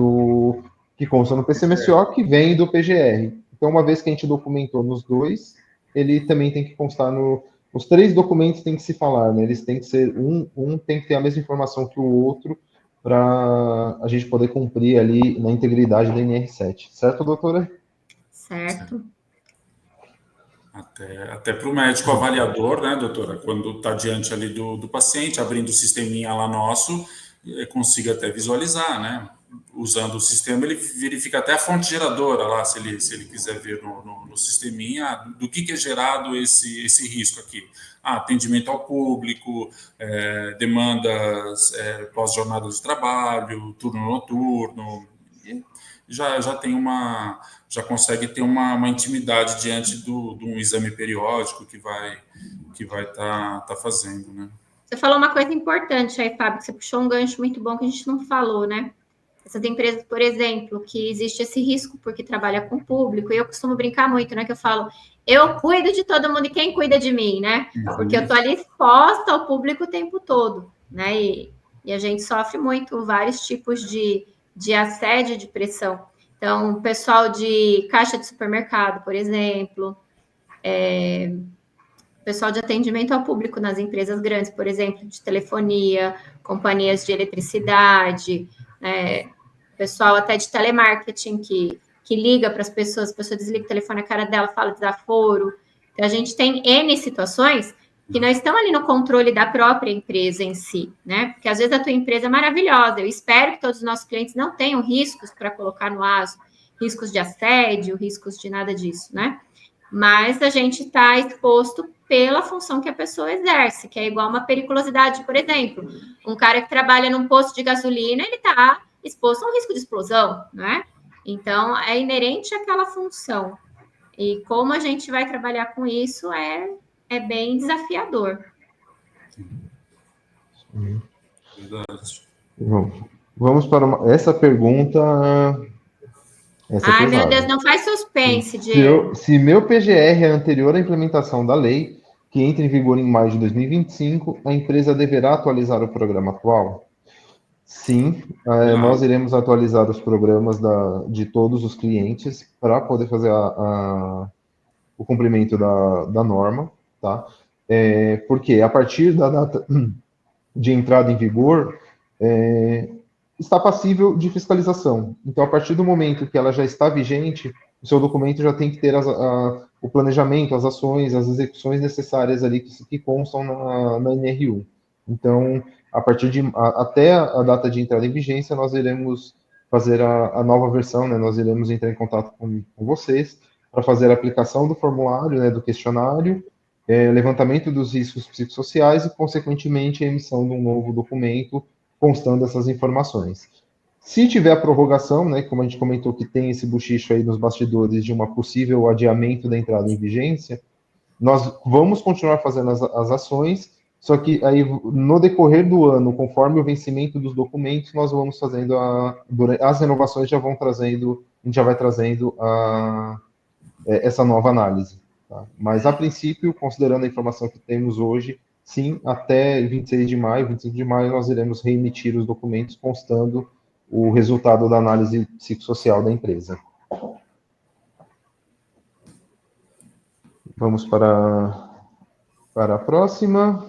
que constam no PCMSO, que vem do PGR. Então, uma vez que a gente documentou nos dois, ele também tem que constar os 3 documentos têm que se falar, né? Eles têm que ser, um tem que ter a mesma informação que o outro, para a gente poder cumprir ali na integridade da NR7. Certo, doutora? Certo. Até para o médico avaliador, né, doutora, quando está diante ali do paciente, abrindo o sisteminha lá nosso, consiga até visualizar, né? Usando o sistema, ele verifica até a fonte geradora lá, se ele quiser ver no sisteminha, do que é gerado esse risco aqui. Atendimento ao público, demandas pós-jornada de trabalho, turno noturno, já tem já consegue ter uma intimidade diante de um exame periódico que vai tá fazendo, né? Você falou uma coisa importante aí, Fábio, que você puxou um gancho muito bom que a gente não falou, né? Essas empresas, por exemplo, que existe esse risco porque trabalha com o público, e eu costumo brincar muito, né? Que eu falo, eu cuido de todo mundo e quem cuida de mim, né? Porque eu tô ali exposta ao público o tempo todo, né? E a gente sofre muito vários tipos de assédio, de pressão. Então, o pessoal de caixa de supermercado, por exemplo, pessoal de atendimento ao público nas empresas grandes, por exemplo, de telefonia, companhias de eletricidade, pessoal até de telemarketing que que liga para as pessoas, a pessoa desliga o telefone, a cara dela fala desaforo. Então, a gente tem N situações que não estão ali no controle da própria empresa em si, né? Porque às vezes a tua empresa é maravilhosa, eu espero que todos os nossos clientes não tenham riscos para colocar no ASO, riscos de assédio, riscos de nada disso, né? Mas a gente está exposto pela função que a pessoa exerce, que é igual uma periculosidade, por exemplo. Um cara que trabalha num posto de gasolina, ele está exposto a um risco de explosão, né? Então, é inerente àquela função. E como a gente vai trabalhar com isso é bem desafiador. Verdade. Vamos para essa pergunta. Ai, meu Deus, não faz suspense, Se Diego. se meu PGR é anterior à implementação da lei, que entra em vigor em maio de 2025, a empresa deverá atualizar o programa atual? Sim, nós iremos atualizar os programas de todos os clientes para poder fazer o cumprimento da norma, tá? Porque a partir da data de entrada em vigor, está passível de fiscalização. Então, a partir do momento que ela já está vigente, o seu documento já tem que ter o planejamento, as ações, as execuções necessárias ali que constam na NR1. Então, a partir até a data de entrada em vigência, nós iremos fazer a nova versão, né? Nós iremos entrar em contato com vocês para fazer a aplicação do formulário, né, do questionário, levantamento dos riscos psicossociais e, consequentemente, a emissão de um novo documento constando essas informações. Se tiver a prorrogação, né, como a gente comentou que tem esse bochicho aí nos bastidores de uma possível adiamento da entrada em vigência, nós vamos continuar fazendo as ações, só que aí no decorrer do ano, conforme o vencimento dos documentos, nós vamos fazendo as renovações já vão trazendo, a gente já vai trazendo essa nova análise. Tá? Mas, a princípio, considerando a informação que temos hoje, sim, até 26 de maio, 25 de maio, nós iremos reemitir os documentos constando o resultado da análise psicossocial da empresa. Vamos para a próxima.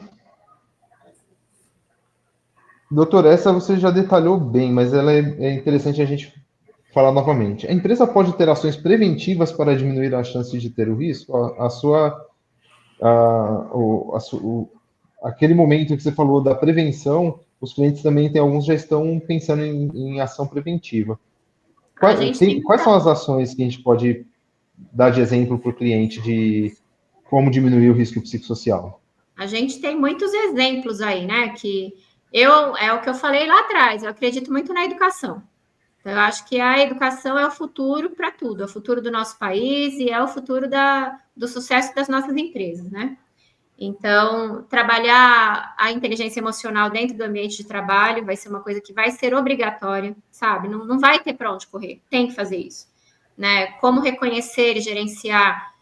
Doutor, essa você já detalhou bem, mas ela é interessante a gente falar novamente. A empresa pode ter ações preventivas para diminuir a chance de ter o risco? Aquele momento que você falou da prevenção, os clientes também alguns já estão pensando em ação preventiva. Quais são as ações que a gente pode dar de exemplo para o cliente de como diminuir o risco psicossocial? A gente tem muitos exemplos aí, né? É o que eu falei lá atrás, eu acredito muito na educação. Então, eu acho que a educação é o futuro para tudo, é o futuro do nosso país e é o futuro do sucesso das nossas empresas, né? Então, trabalhar a inteligência emocional dentro do ambiente de trabalho vai ser uma coisa que vai ser obrigatória, sabe? Não vai ter para onde correr, tem que fazer isso, né? Como reconhecer e gerenciar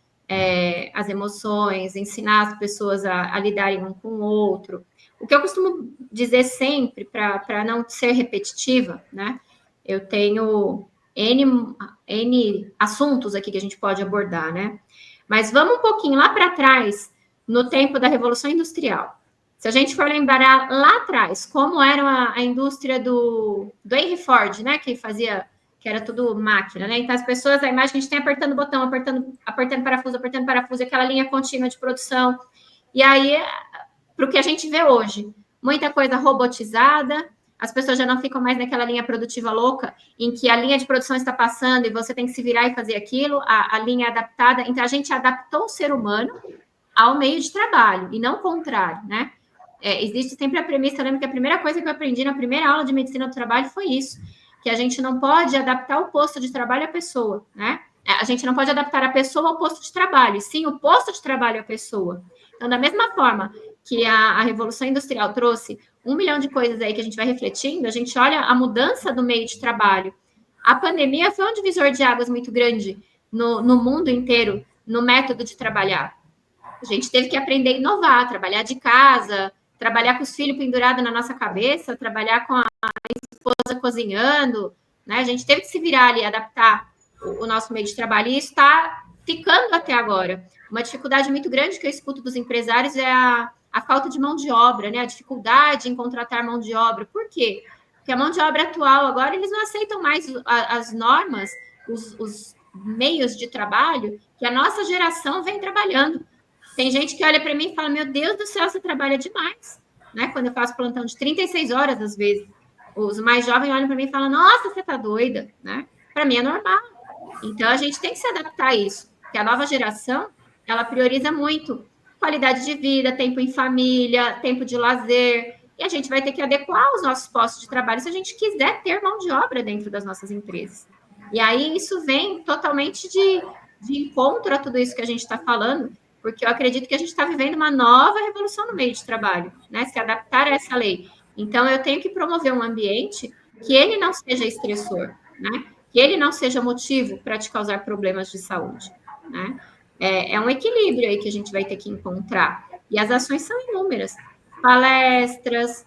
as emoções, ensinar as pessoas a lidarem um com o outro. O que eu costumo dizer sempre, para não ser repetitiva, né? Eu tenho N assuntos aqui que a gente pode abordar, né? Mas vamos um pouquinho lá para trás, no tempo da Revolução Industrial. Se a gente for lembrar lá atrás, como era a indústria do Henry Ford, né? Que era tudo máquina, né? Então, as pessoas, a imagem que a gente tem apertando o botão, apertando parafuso, aquela linha contínua de produção. E aí, para o que a gente vê hoje, muita coisa robotizada, as pessoas já não ficam mais naquela linha produtiva louca, em que a linha de produção está passando e você tem que se virar e fazer aquilo, a linha adaptada. Então, a gente adaptou o ser humano ao meio de trabalho, e não o contrário, né? Existe sempre a premissa, eu lembro que a primeira coisa que eu aprendi na primeira aula de medicina do trabalho foi isso, que a gente não pode adaptar o posto de trabalho à pessoa, né? A gente não pode adaptar a pessoa ao posto de trabalho, e sim o posto de trabalho à pessoa. Então, da mesma forma que a Revolução Industrial trouxe 1 milhão de coisas aí que a gente vai refletindo, a gente olha a mudança do meio de trabalho. A pandemia foi um divisor de águas muito grande no mundo inteiro, no método de trabalhar. A gente teve que aprender a inovar, trabalhar de casa, trabalhar com os filhos pendurados na nossa cabeça, trabalhar com a esposa cozinhando, né? A gente teve que se virar ali, adaptar o nosso meio de trabalho, e isso está ficando até agora. Uma dificuldade muito grande que eu escuto dos empresários é a falta de mão de obra, né? A dificuldade em contratar mão de obra. Por quê? Porque a mão de obra atual, agora, eles não aceitam mais as normas os meios de trabalho que a nossa geração vem trabalhando. Tem gente que olha para mim e fala, meu Deus do céu, você trabalha demais, né? Quando eu faço plantão de 36 horas, às vezes, os mais jovens olham para mim e falam, nossa, você tá doida, né? Para mim é normal. Então, a gente tem que se adaptar a isso, porque a nova geração, ela prioriza muito qualidade de vida, tempo em família, tempo de lazer, e a gente vai ter que adequar os nossos postos de trabalho se a gente quiser ter mão de obra dentro das nossas empresas. E aí, isso vem totalmente de encontro a tudo isso que a gente está falando, porque eu acredito que a gente está vivendo uma nova revolução no meio de trabalho, né? Se adaptar a essa lei. Então, eu tenho que promover um ambiente que ele não seja estressor, né? Que ele não seja motivo para te causar problemas de saúde, né? É um equilíbrio aí que a gente vai ter que encontrar. E as ações são inúmeras. Palestras,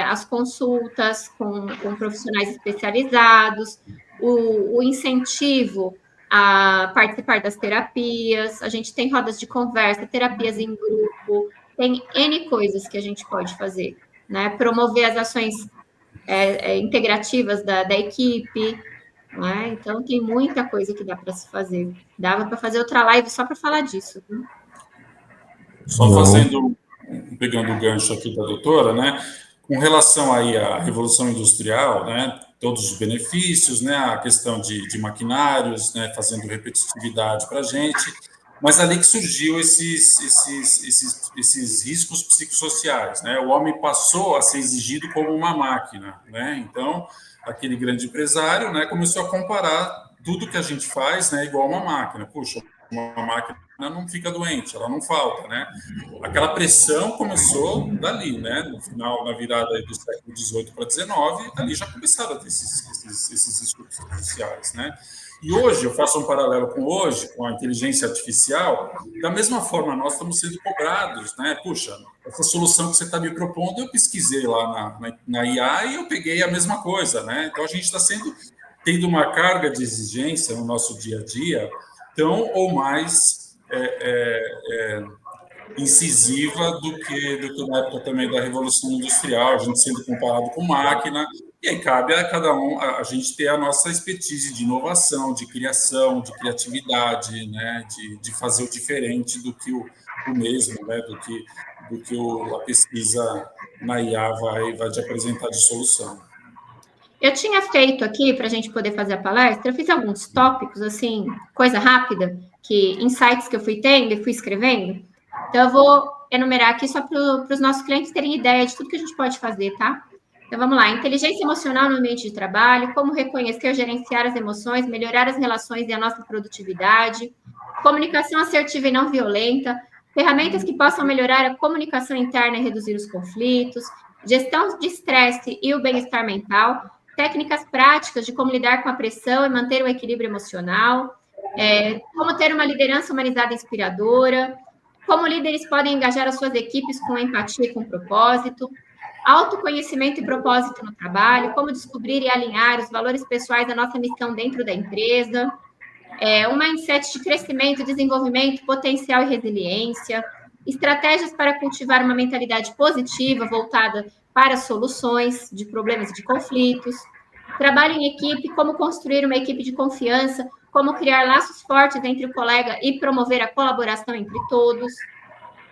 as consultas com profissionais especializados, o incentivo a participar das terapias, a gente tem rodas de conversa, terapias em grupo, tem N coisas que a gente pode fazer, né? Promover as ações integrativas da equipe, né? Então, tem muita coisa que dá para se fazer. Dava para fazer outra live só para falar disso. Viu? Só pegando o gancho aqui da doutora, né? Com relação aí à Revolução Industrial, né? Todos os benefícios, né? A questão de maquinários, né? Fazendo repetitividade para a gente, mas ali que surgiu esses riscos psicossociais, né? O homem passou a ser exigido como uma máquina, né? Então, aquele grande empresário, né? Começou a comparar tudo que a gente faz, né? Igual uma máquina. Puxa, uma máquina não fica doente, ela não falta, né? Aquela pressão começou dali, né? No final, na virada do século XVIII para XIX, ali já começaram a ter esses discursos sociais, né? E hoje, eu faço um paralelo com hoje, com a inteligência artificial, da mesma forma nós estamos sendo cobrados, né? Puxa, essa solução que você está me propondo, eu pesquisei lá na IA e eu peguei a mesma coisa, né? Então, a gente está tendo uma carga de exigência no nosso dia a dia tão ou mais incisiva do que na época também da Revolução Industrial, a gente sendo comparado com máquina, e aí cabe a cada um, a gente ter a nossa expertise de inovação, de criação, de criatividade, né, de fazer o diferente do que o mesmo, né, do que a pesquisa na IA vai te apresentar de solução. Eu tinha feito aqui, para a gente poder fazer a palestra, eu fiz alguns tópicos, assim, coisa rápida, insights que eu fui tendo e fui escrevendo. Então, eu vou enumerar aqui só para os nossos clientes terem ideia de tudo que a gente pode fazer, tá? Então, vamos lá. Inteligência emocional no ambiente de trabalho, como reconhecer, gerenciar as emoções, melhorar as relações e a nossa produtividade, comunicação assertiva e não violenta, ferramentas que possam melhorar a comunicação interna e reduzir os conflitos, gestão de estresse e o bem-estar mental, técnicas práticas de como lidar com a pressão e manter o equilíbrio emocional, como ter uma liderança humanizada e inspiradora, como líderes podem engajar as suas equipes com empatia e com propósito, autoconhecimento e propósito no trabalho, como descobrir e alinhar os valores pessoais da nossa missão dentro da empresa, um mindset de crescimento, desenvolvimento, potencial e resiliência, estratégias para cultivar uma mentalidade positiva voltada para soluções de problemas e de conflitos, trabalho em equipe, como construir uma equipe de confiança, como criar laços fortes entre o colega e promover a colaboração entre todos,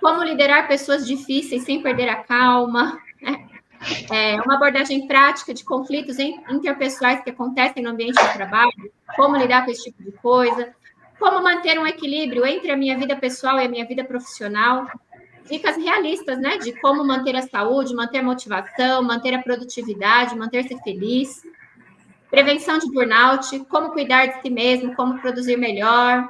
como liderar pessoas difíceis sem perder a calma, né? Uma abordagem prática de conflitos interpessoais que acontecem no ambiente de trabalho, como lidar com esse tipo de coisa, como manter um equilíbrio entre a minha vida pessoal e a minha vida profissional, dicas realistas, né, de como manter a saúde, manter a motivação, manter a produtividade, manter-se feliz, prevenção de burnout, como cuidar de si mesmo, como produzir melhor,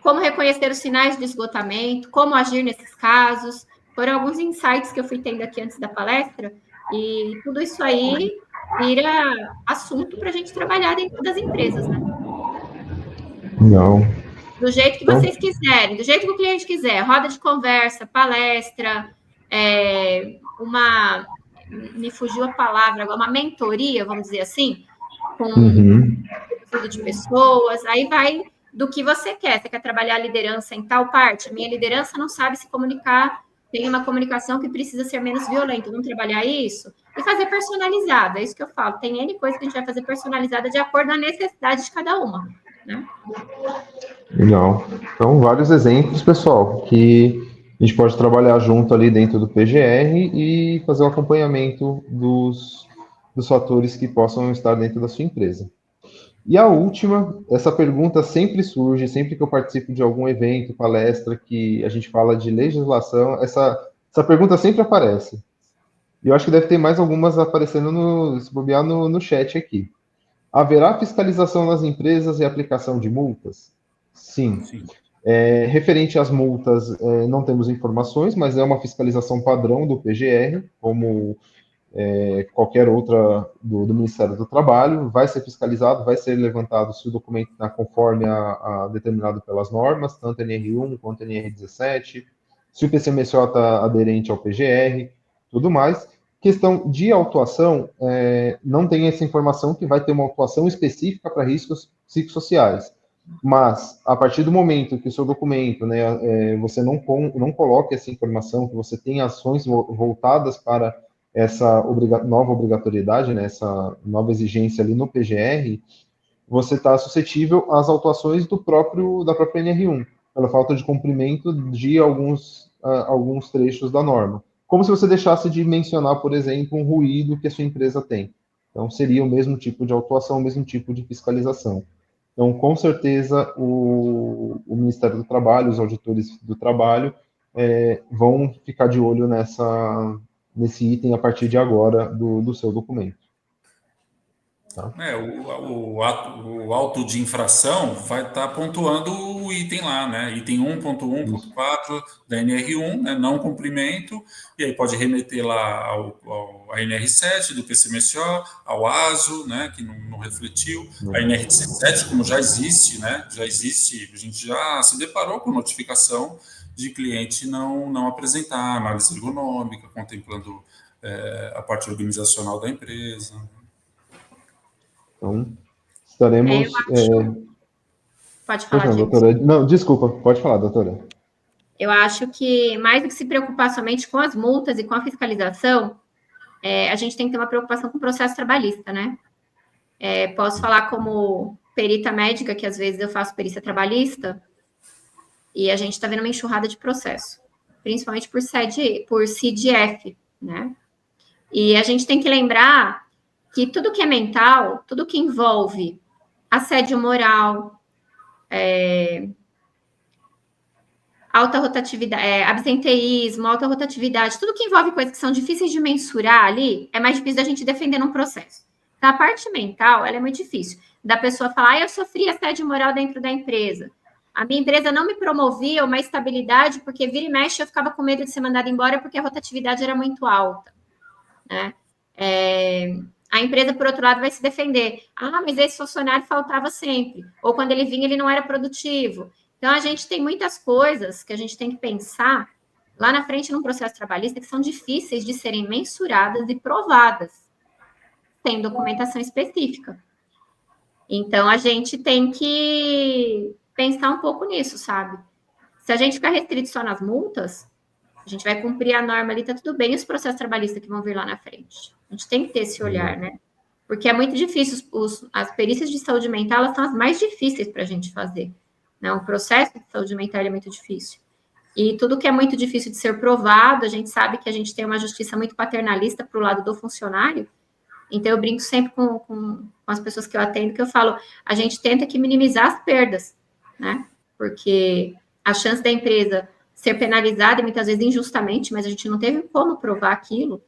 como reconhecer os sinais de esgotamento, como agir nesses casos. Foram alguns insights que eu fui tendo aqui antes da palestra, e tudo isso aí vira assunto para a gente trabalhar dentro das empresas, né? Não. Do jeito que vocês quiserem, do jeito que o cliente quiser, roda de conversa, palestra, me fugiu a palavra agora, uma mentoria, vamos dizer assim, com estudo de pessoas, aí vai do que você quer. Você quer trabalhar a liderança em tal parte? A minha liderança não sabe se comunicar, tem uma comunicação que precisa ser menos violenta. Vamos trabalhar isso? E fazer personalizado, é isso que eu falo. Tem N coisas que a gente vai fazer personalizada de acordo com a necessidade de cada uma, né? Legal. Então, vários exemplos, pessoal, que a gente pode trabalhar junto ali dentro do PGR e fazer o acompanhamento dos fatores que possam estar dentro da sua empresa. E a última, essa pergunta sempre surge, sempre que eu participo de algum evento, palestra, que a gente fala de legislação, essa pergunta sempre aparece. E eu acho que deve ter mais algumas aparecendo se bobear no chat aqui. Haverá fiscalização nas empresas e aplicação de multas? Sim. Sim. Referente às multas, não temos informações, mas é uma fiscalização padrão do PGR, como qualquer outra do Ministério do Trabalho, vai ser fiscalizado, vai ser levantado se o documento está conforme a determinado pelas normas, tanto NR1 quanto NR17, se o PCMSO está aderente ao PGR, tudo mais. Questão de autuação, não tem essa informação que vai ter uma autuação específica para riscos psicossociais. Mas, a partir do momento que o seu documento, né, você não coloque essa informação, que você tem ações voltadas para essa nova obrigatoriedade, né, essa nova exigência ali no PGR, você está suscetível às autuações da própria NR1, pela falta de cumprimento de alguns trechos da norma. Como se você deixasse de mencionar, por exemplo, um ruído que a sua empresa tem. Então, seria o mesmo tipo de autuação, o mesmo tipo de fiscalização. Então, com certeza, o Ministério do Trabalho, os auditores do trabalho, vão ficar de olho nesse item a partir de agora do seu documento. Tá? O auto de infração vai estar pontuando o item lá, né? Item 1.1.4 da NR1, né? Não cumprimento, e aí pode remeter lá ao NR7 do PCMSO, ao ASO, né? Que não refletiu, a NR17, como já existe, né? Já existe, a gente já se deparou com notificação de cliente não apresentar análise ergonômica, contemplando a parte organizacional da empresa. Então, estaremos... Pode falar, doutora. Não, desculpa, pode falar, doutora. Eu acho que, mais do que se preocupar somente com as multas e com a fiscalização, a gente tem que ter uma preocupação com o processo trabalhista, né? Posso falar como perita médica, que às vezes eu faço perícia trabalhista, e a gente está vendo uma enxurrada de processo, principalmente por CIDF, né? E a gente tem que lembrar que tudo que é mental, tudo que envolve assédio moral, alta rotatividade, absenteísmo, alta rotatividade, tudo que envolve coisas que são difíceis de mensurar ali, é mais difícil da gente defender num processo. Então, a parte mental, ela é muito difícil. Da pessoa falar, eu sofri assédio moral dentro da empresa. A minha empresa não me promovia uma estabilidade, porque vira e mexe eu ficava com medo de ser mandada embora porque a rotatividade era muito alta, né? A empresa, por outro lado, vai se defender. Mas esse funcionário faltava sempre. Ou quando ele vinha, ele não era produtivo. Então, a gente tem muitas coisas que a gente tem que pensar lá na frente num processo trabalhista que são difíceis de serem mensuradas e provadas, sem documentação específica. Então, a gente tem que pensar um pouco nisso, sabe? Se a gente ficar restrito só nas multas, a gente vai cumprir a norma ali, tá tudo bem, e os processos trabalhistas que vão vir lá na frente. A gente tem que ter esse olhar, né? Porque é muito difícil, as perícias de saúde mental, elas são as mais difíceis para a gente fazer. Né? O processo de saúde mental é muito difícil. E tudo que é muito difícil de ser provado, a gente sabe que a gente tem uma justiça muito paternalista para o lado do funcionário. Então, eu brinco sempre com as pessoas que eu atendo, que eu falo, a gente tenta que minimizar as perdas, né? Porque a chance da empresa ser penalizada, muitas vezes injustamente, mas a gente não teve como provar aquilo,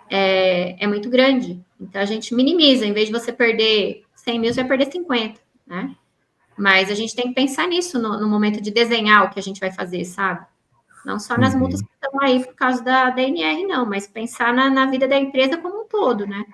é muito grande. Então, a gente minimiza. Em vez de você perder 100 mil, você vai perder 50, né? Mas a gente tem que pensar nisso no momento de desenhar o que a gente vai fazer, sabe? Não só nas multas que estão aí por causa da NR, não, mas pensar na vida da empresa como um todo, né?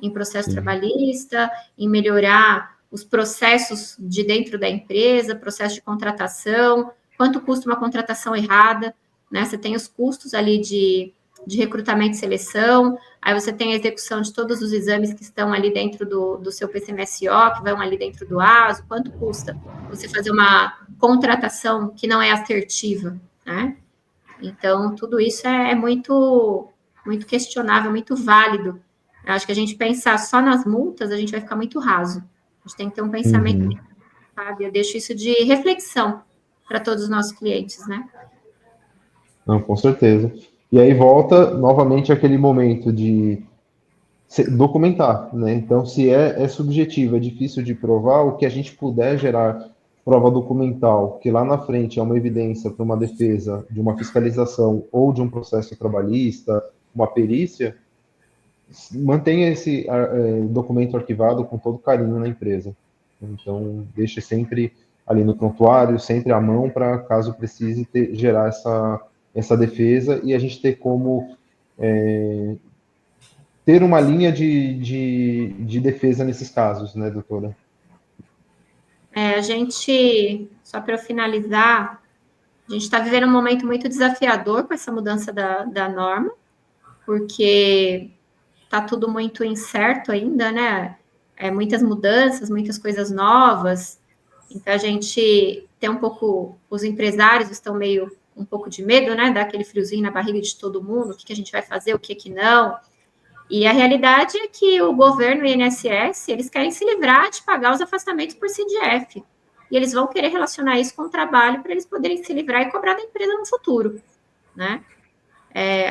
Em processo trabalhista, em melhorar os processos de dentro da empresa, processo de contratação, quanto custa uma contratação errada, né? Você tem os custos ali de recrutamento e seleção, aí você tem a execução de todos os exames que estão ali dentro do seu PCMSO, que vão ali dentro do ASO, quanto custa você fazer uma contratação que não é assertiva, né? Então, tudo isso é muito muito questionável, muito válido. Eu acho que a gente pensar só nas multas, a gente vai ficar muito raso. A gente tem que ter um pensamento, sabe? Eu deixo isso de reflexão para todos os nossos clientes, né? Não, com certeza. E aí volta novamente aquele momento de documentar, né? Então, se é subjetivo, é difícil de provar, o que a gente puder gerar prova documental, que lá na frente é uma evidência para uma defesa de uma fiscalização ou de um processo trabalhista, uma perícia, mantenha esse documento arquivado com todo carinho na empresa. Então, deixe sempre ali no prontuário, sempre à mão, para caso precise gerar essa defesa e a gente ter como ter uma linha de defesa nesses casos, né, doutora? A gente, só para eu finalizar, a gente está vivendo um momento muito desafiador com essa mudança da norma, porque está tudo muito incerto ainda, né? Muitas mudanças, muitas coisas novas. Então, a gente tem um pouco, os empresários estão meio um pouco de medo, né? Dá aquele friozinho na barriga de todo mundo, o que a gente vai fazer, o que não. E a realidade é que o governo e o INSS, eles querem se livrar de pagar os afastamentos por CDF. E eles vão querer relacionar isso com o trabalho para eles poderem se livrar e cobrar da empresa no futuro, né?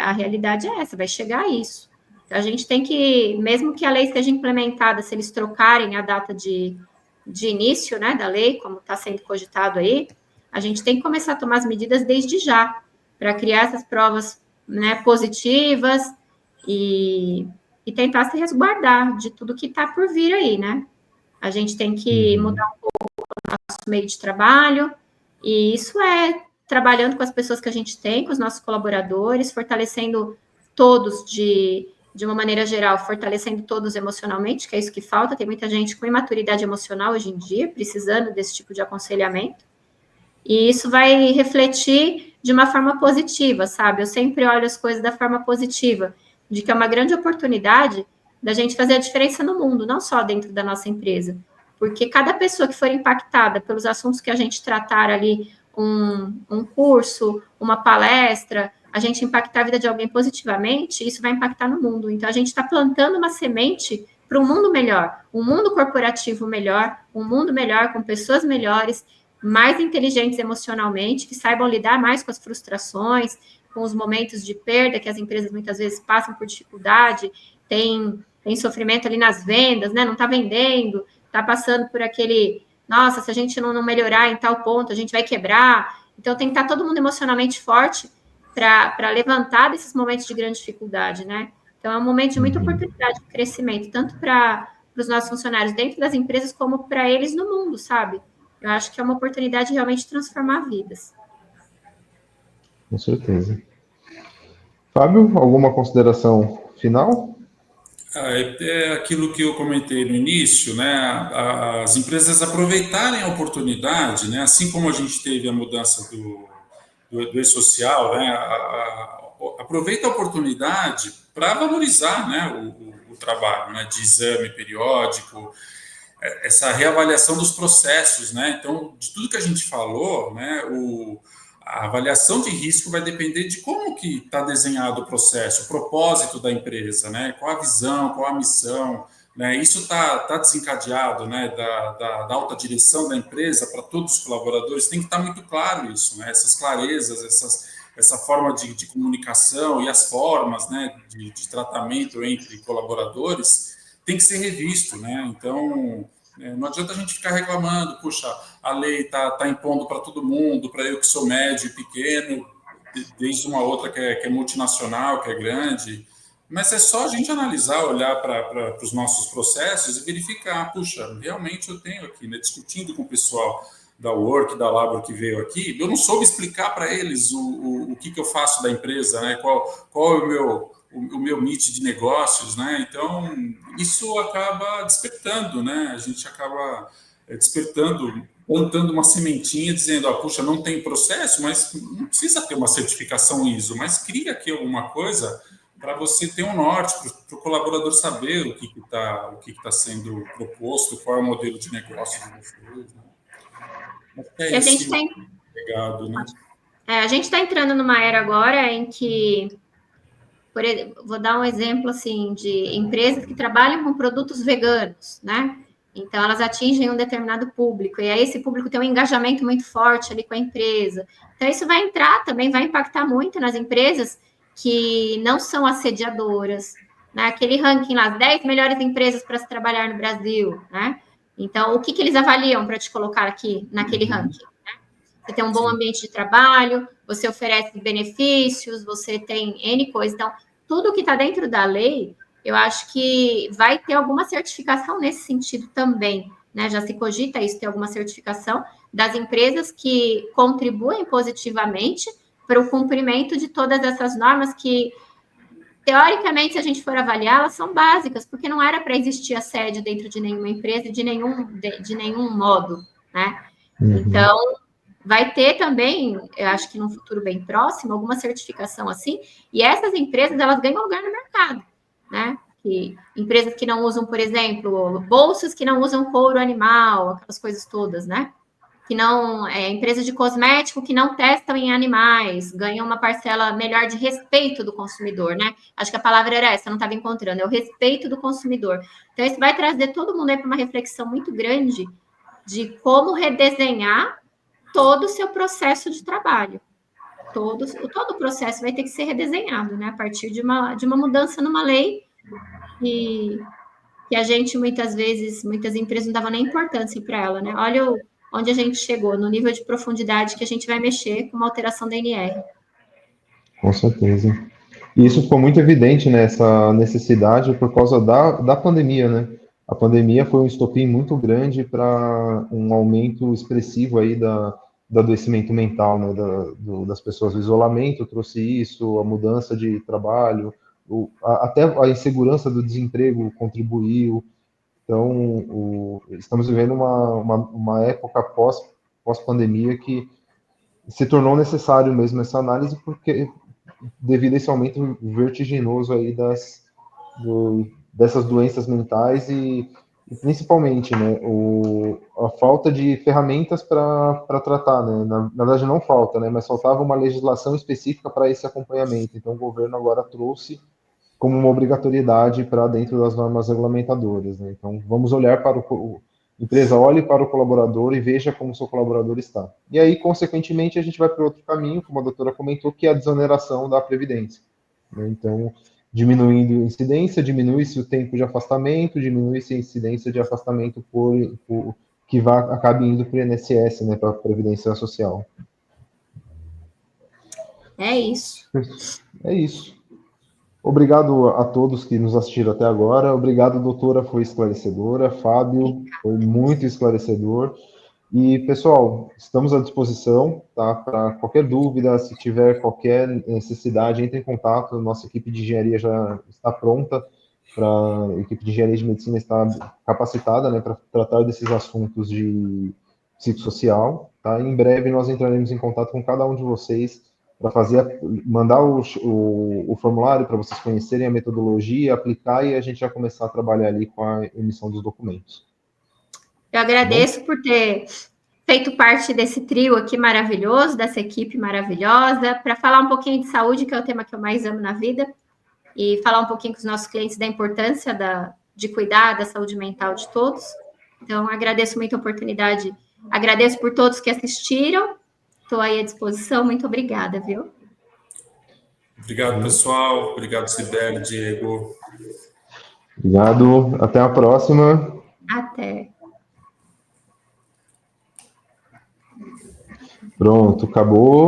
A realidade é essa, vai chegar a isso. Então, a gente tem que, mesmo que a lei esteja implementada, se eles trocarem a data de início, né, da lei, como está sendo cogitado aí, a gente tem que começar a tomar as medidas desde já, para criar essas provas, né, positivas e tentar se resguardar de tudo que está por vir aí, né? A gente tem que mudar um pouco o nosso meio de trabalho, e isso é trabalhando com as pessoas que a gente tem, com os nossos colaboradores, fortalecendo todos de uma maneira geral, fortalecendo todos emocionalmente, que é isso que falta. Tem muita gente com imaturidade emocional hoje em dia, precisando desse tipo de aconselhamento. E isso vai refletir de uma forma positiva, sabe? Eu sempre olho as coisas da forma positiva, de que é uma grande oportunidade da gente fazer a diferença no mundo, não só dentro da nossa empresa. Porque cada pessoa que for impactada pelos assuntos que a gente tratar ali, um curso, uma palestra, a gente impactar a vida de alguém positivamente, isso vai impactar no mundo. Então, a gente está plantando uma semente para um mundo melhor, um mundo corporativo melhor, um mundo melhor com pessoas melhores, mais inteligentes emocionalmente, que saibam lidar mais com as frustrações, com os momentos de perda que as empresas muitas vezes passam por dificuldade, tem sofrimento ali nas vendas, né? Não está vendendo, está passando por aquele, nossa, se a gente não melhorar em tal ponto, a gente vai quebrar. Então, tem que estar todo mundo emocionalmente forte para levantar desses momentos de grande dificuldade, né? Então, é um momento de muita oportunidade de crescimento, tanto para os nossos funcionários dentro das empresas, como para eles no mundo, sabe? Eu acho que é uma oportunidade de realmente transformar vidas. Com certeza. Fábio, alguma consideração final? É aquilo que eu comentei no início, né? As empresas aproveitarem a oportunidade, né? Assim como a gente teve a mudança do e-social, né? Aproveita a oportunidade para valorizar, né? O trabalho, né? De exame periódico, essa reavaliação dos processos, né? Então, de tudo que a gente falou, né? A avaliação de risco vai depender de como que está desenhado o processo, o propósito da empresa, né? Qual a visão, qual a missão, né? Isso está desencadeado, né? Da alta direção da empresa para todos os colaboradores, tem que estar muito claro isso, né? Essas clarezas, essa forma de comunicação e as formas, né? De tratamento entre colaboradores tem que ser revisto, né? Então, não adianta a gente ficar reclamando, puxa, a lei está impondo para todo mundo, para eu que sou médio e pequeno, desde uma outra que é multinacional, que é grande. Mas é só a gente analisar, olhar para os nossos processos e verificar, puxa, realmente eu tenho aqui, né, discutindo com o pessoal da Work, da Labor que veio aqui, eu não soube explicar para eles o que eu faço da empresa, né, qual é o meu nicho de negócios, né? Então, isso acaba despertando, né? A gente acaba despertando, plantando uma sementinha, dizendo, puxa, não tem processo, mas não precisa ter uma certificação ISO, mas cria aqui alguma coisa para você ter um norte, para o colaborador saber o que está sendo proposto, qual é o modelo de negócio de vocês, né? E a gente tem... legado, né? A gente está entrando numa era agora em que vou dar um exemplo assim de empresas que trabalham com produtos veganos, né? Então elas atingem um determinado público e aí esse público tem um engajamento muito forte ali com a empresa. Então isso vai entrar também, vai impactar muito nas empresas que não são assediadoras, né? Aquele ranking lá, as 10 melhores empresas para se trabalhar no Brasil, né? Então o que eles avaliam para te colocar aqui naquele ranking? Você tem um bom ambiente de trabalho, você oferece benefícios, você tem N coisas. Então, tudo que está dentro da lei, eu acho que vai ter alguma certificação nesse sentido também, né? Já se cogita isso, ter alguma certificação das empresas que contribuem positivamente para o cumprimento de todas essas normas que, teoricamente, se a gente for avaliar, elas são básicas, porque não era para existir assédio dentro de nenhuma empresa, de nenhum modo, né? Então, vai ter também, eu acho que num futuro bem próximo, alguma certificação assim, e essas empresas, elas ganham lugar no mercado, né? Empresas que não usam, por exemplo, bolsas que não usam couro animal, aquelas coisas todas, né? Que não, empresas de cosmético que não testam em animais, ganham uma parcela melhor de respeito do consumidor, né? Acho que a palavra era essa, eu não estava encontrando, é o respeito do consumidor. Então, isso vai trazer todo mundo aí para uma reflexão muito grande de como redesenhar todo o seu processo de trabalho. Todo o processo vai ter que ser redesenhado, né? A partir de uma mudança numa lei que a gente, muitas empresas não davam nem importância para ela, né? Olha onde a gente chegou, no nível de profundidade que a gente vai mexer com uma alteração da NR. Com certeza. E isso ficou muito evidente, né, essa necessidade por causa da pandemia, né? A pandemia foi um estopim muito grande para um aumento expressivo aí do adoecimento mental, né, das pessoas. O isolamento trouxe isso, a mudança de trabalho, até a insegurança do desemprego contribuiu. Então, estamos vivendo uma época pós-pandemia que se tornou necessário mesmo essa análise, porque devido a esse aumento vertiginoso aí dessas doenças mentais e principalmente, né, a falta de ferramentas para tratar, né, na verdade não falta, né, mas faltava uma legislação específica para esse acompanhamento. Então o governo agora trouxe como uma obrigatoriedade para dentro das normas regulamentadoras, né? Então vamos olhar para empresa, olhe para o colaborador e veja como o seu colaborador está. E aí, consequentemente, a gente vai para outro caminho, como a doutora comentou, que é a desoneração da Previdência, né? Então, diminuindo a incidência, diminui-se o tempo de afastamento, diminui-se a incidência de afastamento que acabe indo para o INSS, né, para a Previdência Social. É isso. É isso. Obrigado a todos que nos assistiram até agora. Obrigado, doutora, foi esclarecedora. Fábio, foi muito esclarecedor. E, pessoal, estamos à disposição, tá? Para qualquer dúvida, se tiver qualquer necessidade, entre em contato. Nossa equipe de engenharia já está pronta, a equipe de engenharia de medicina está capacitada, né, para tratar desses assuntos de psicossocial, tá? Em breve nós entraremos em contato com cada um de vocês para mandar o formulário para vocês conhecerem a metodologia, aplicar e a gente já começar a trabalhar ali com a emissão dos documentos. Eu agradeço por ter feito parte desse trio aqui maravilhoso, dessa equipe maravilhosa, para falar um pouquinho de saúde, que é o tema que eu mais amo na vida, e falar um pouquinho com os nossos clientes da importância de cuidar da saúde mental de todos. Então, agradeço muito a oportunidade, agradeço por todos que assistiram, estou aí à disposição, muito obrigada, viu? Obrigado, pessoal. Obrigado, Sibeli, Diego. Obrigado. Até a próxima. Até. Pronto, acabou.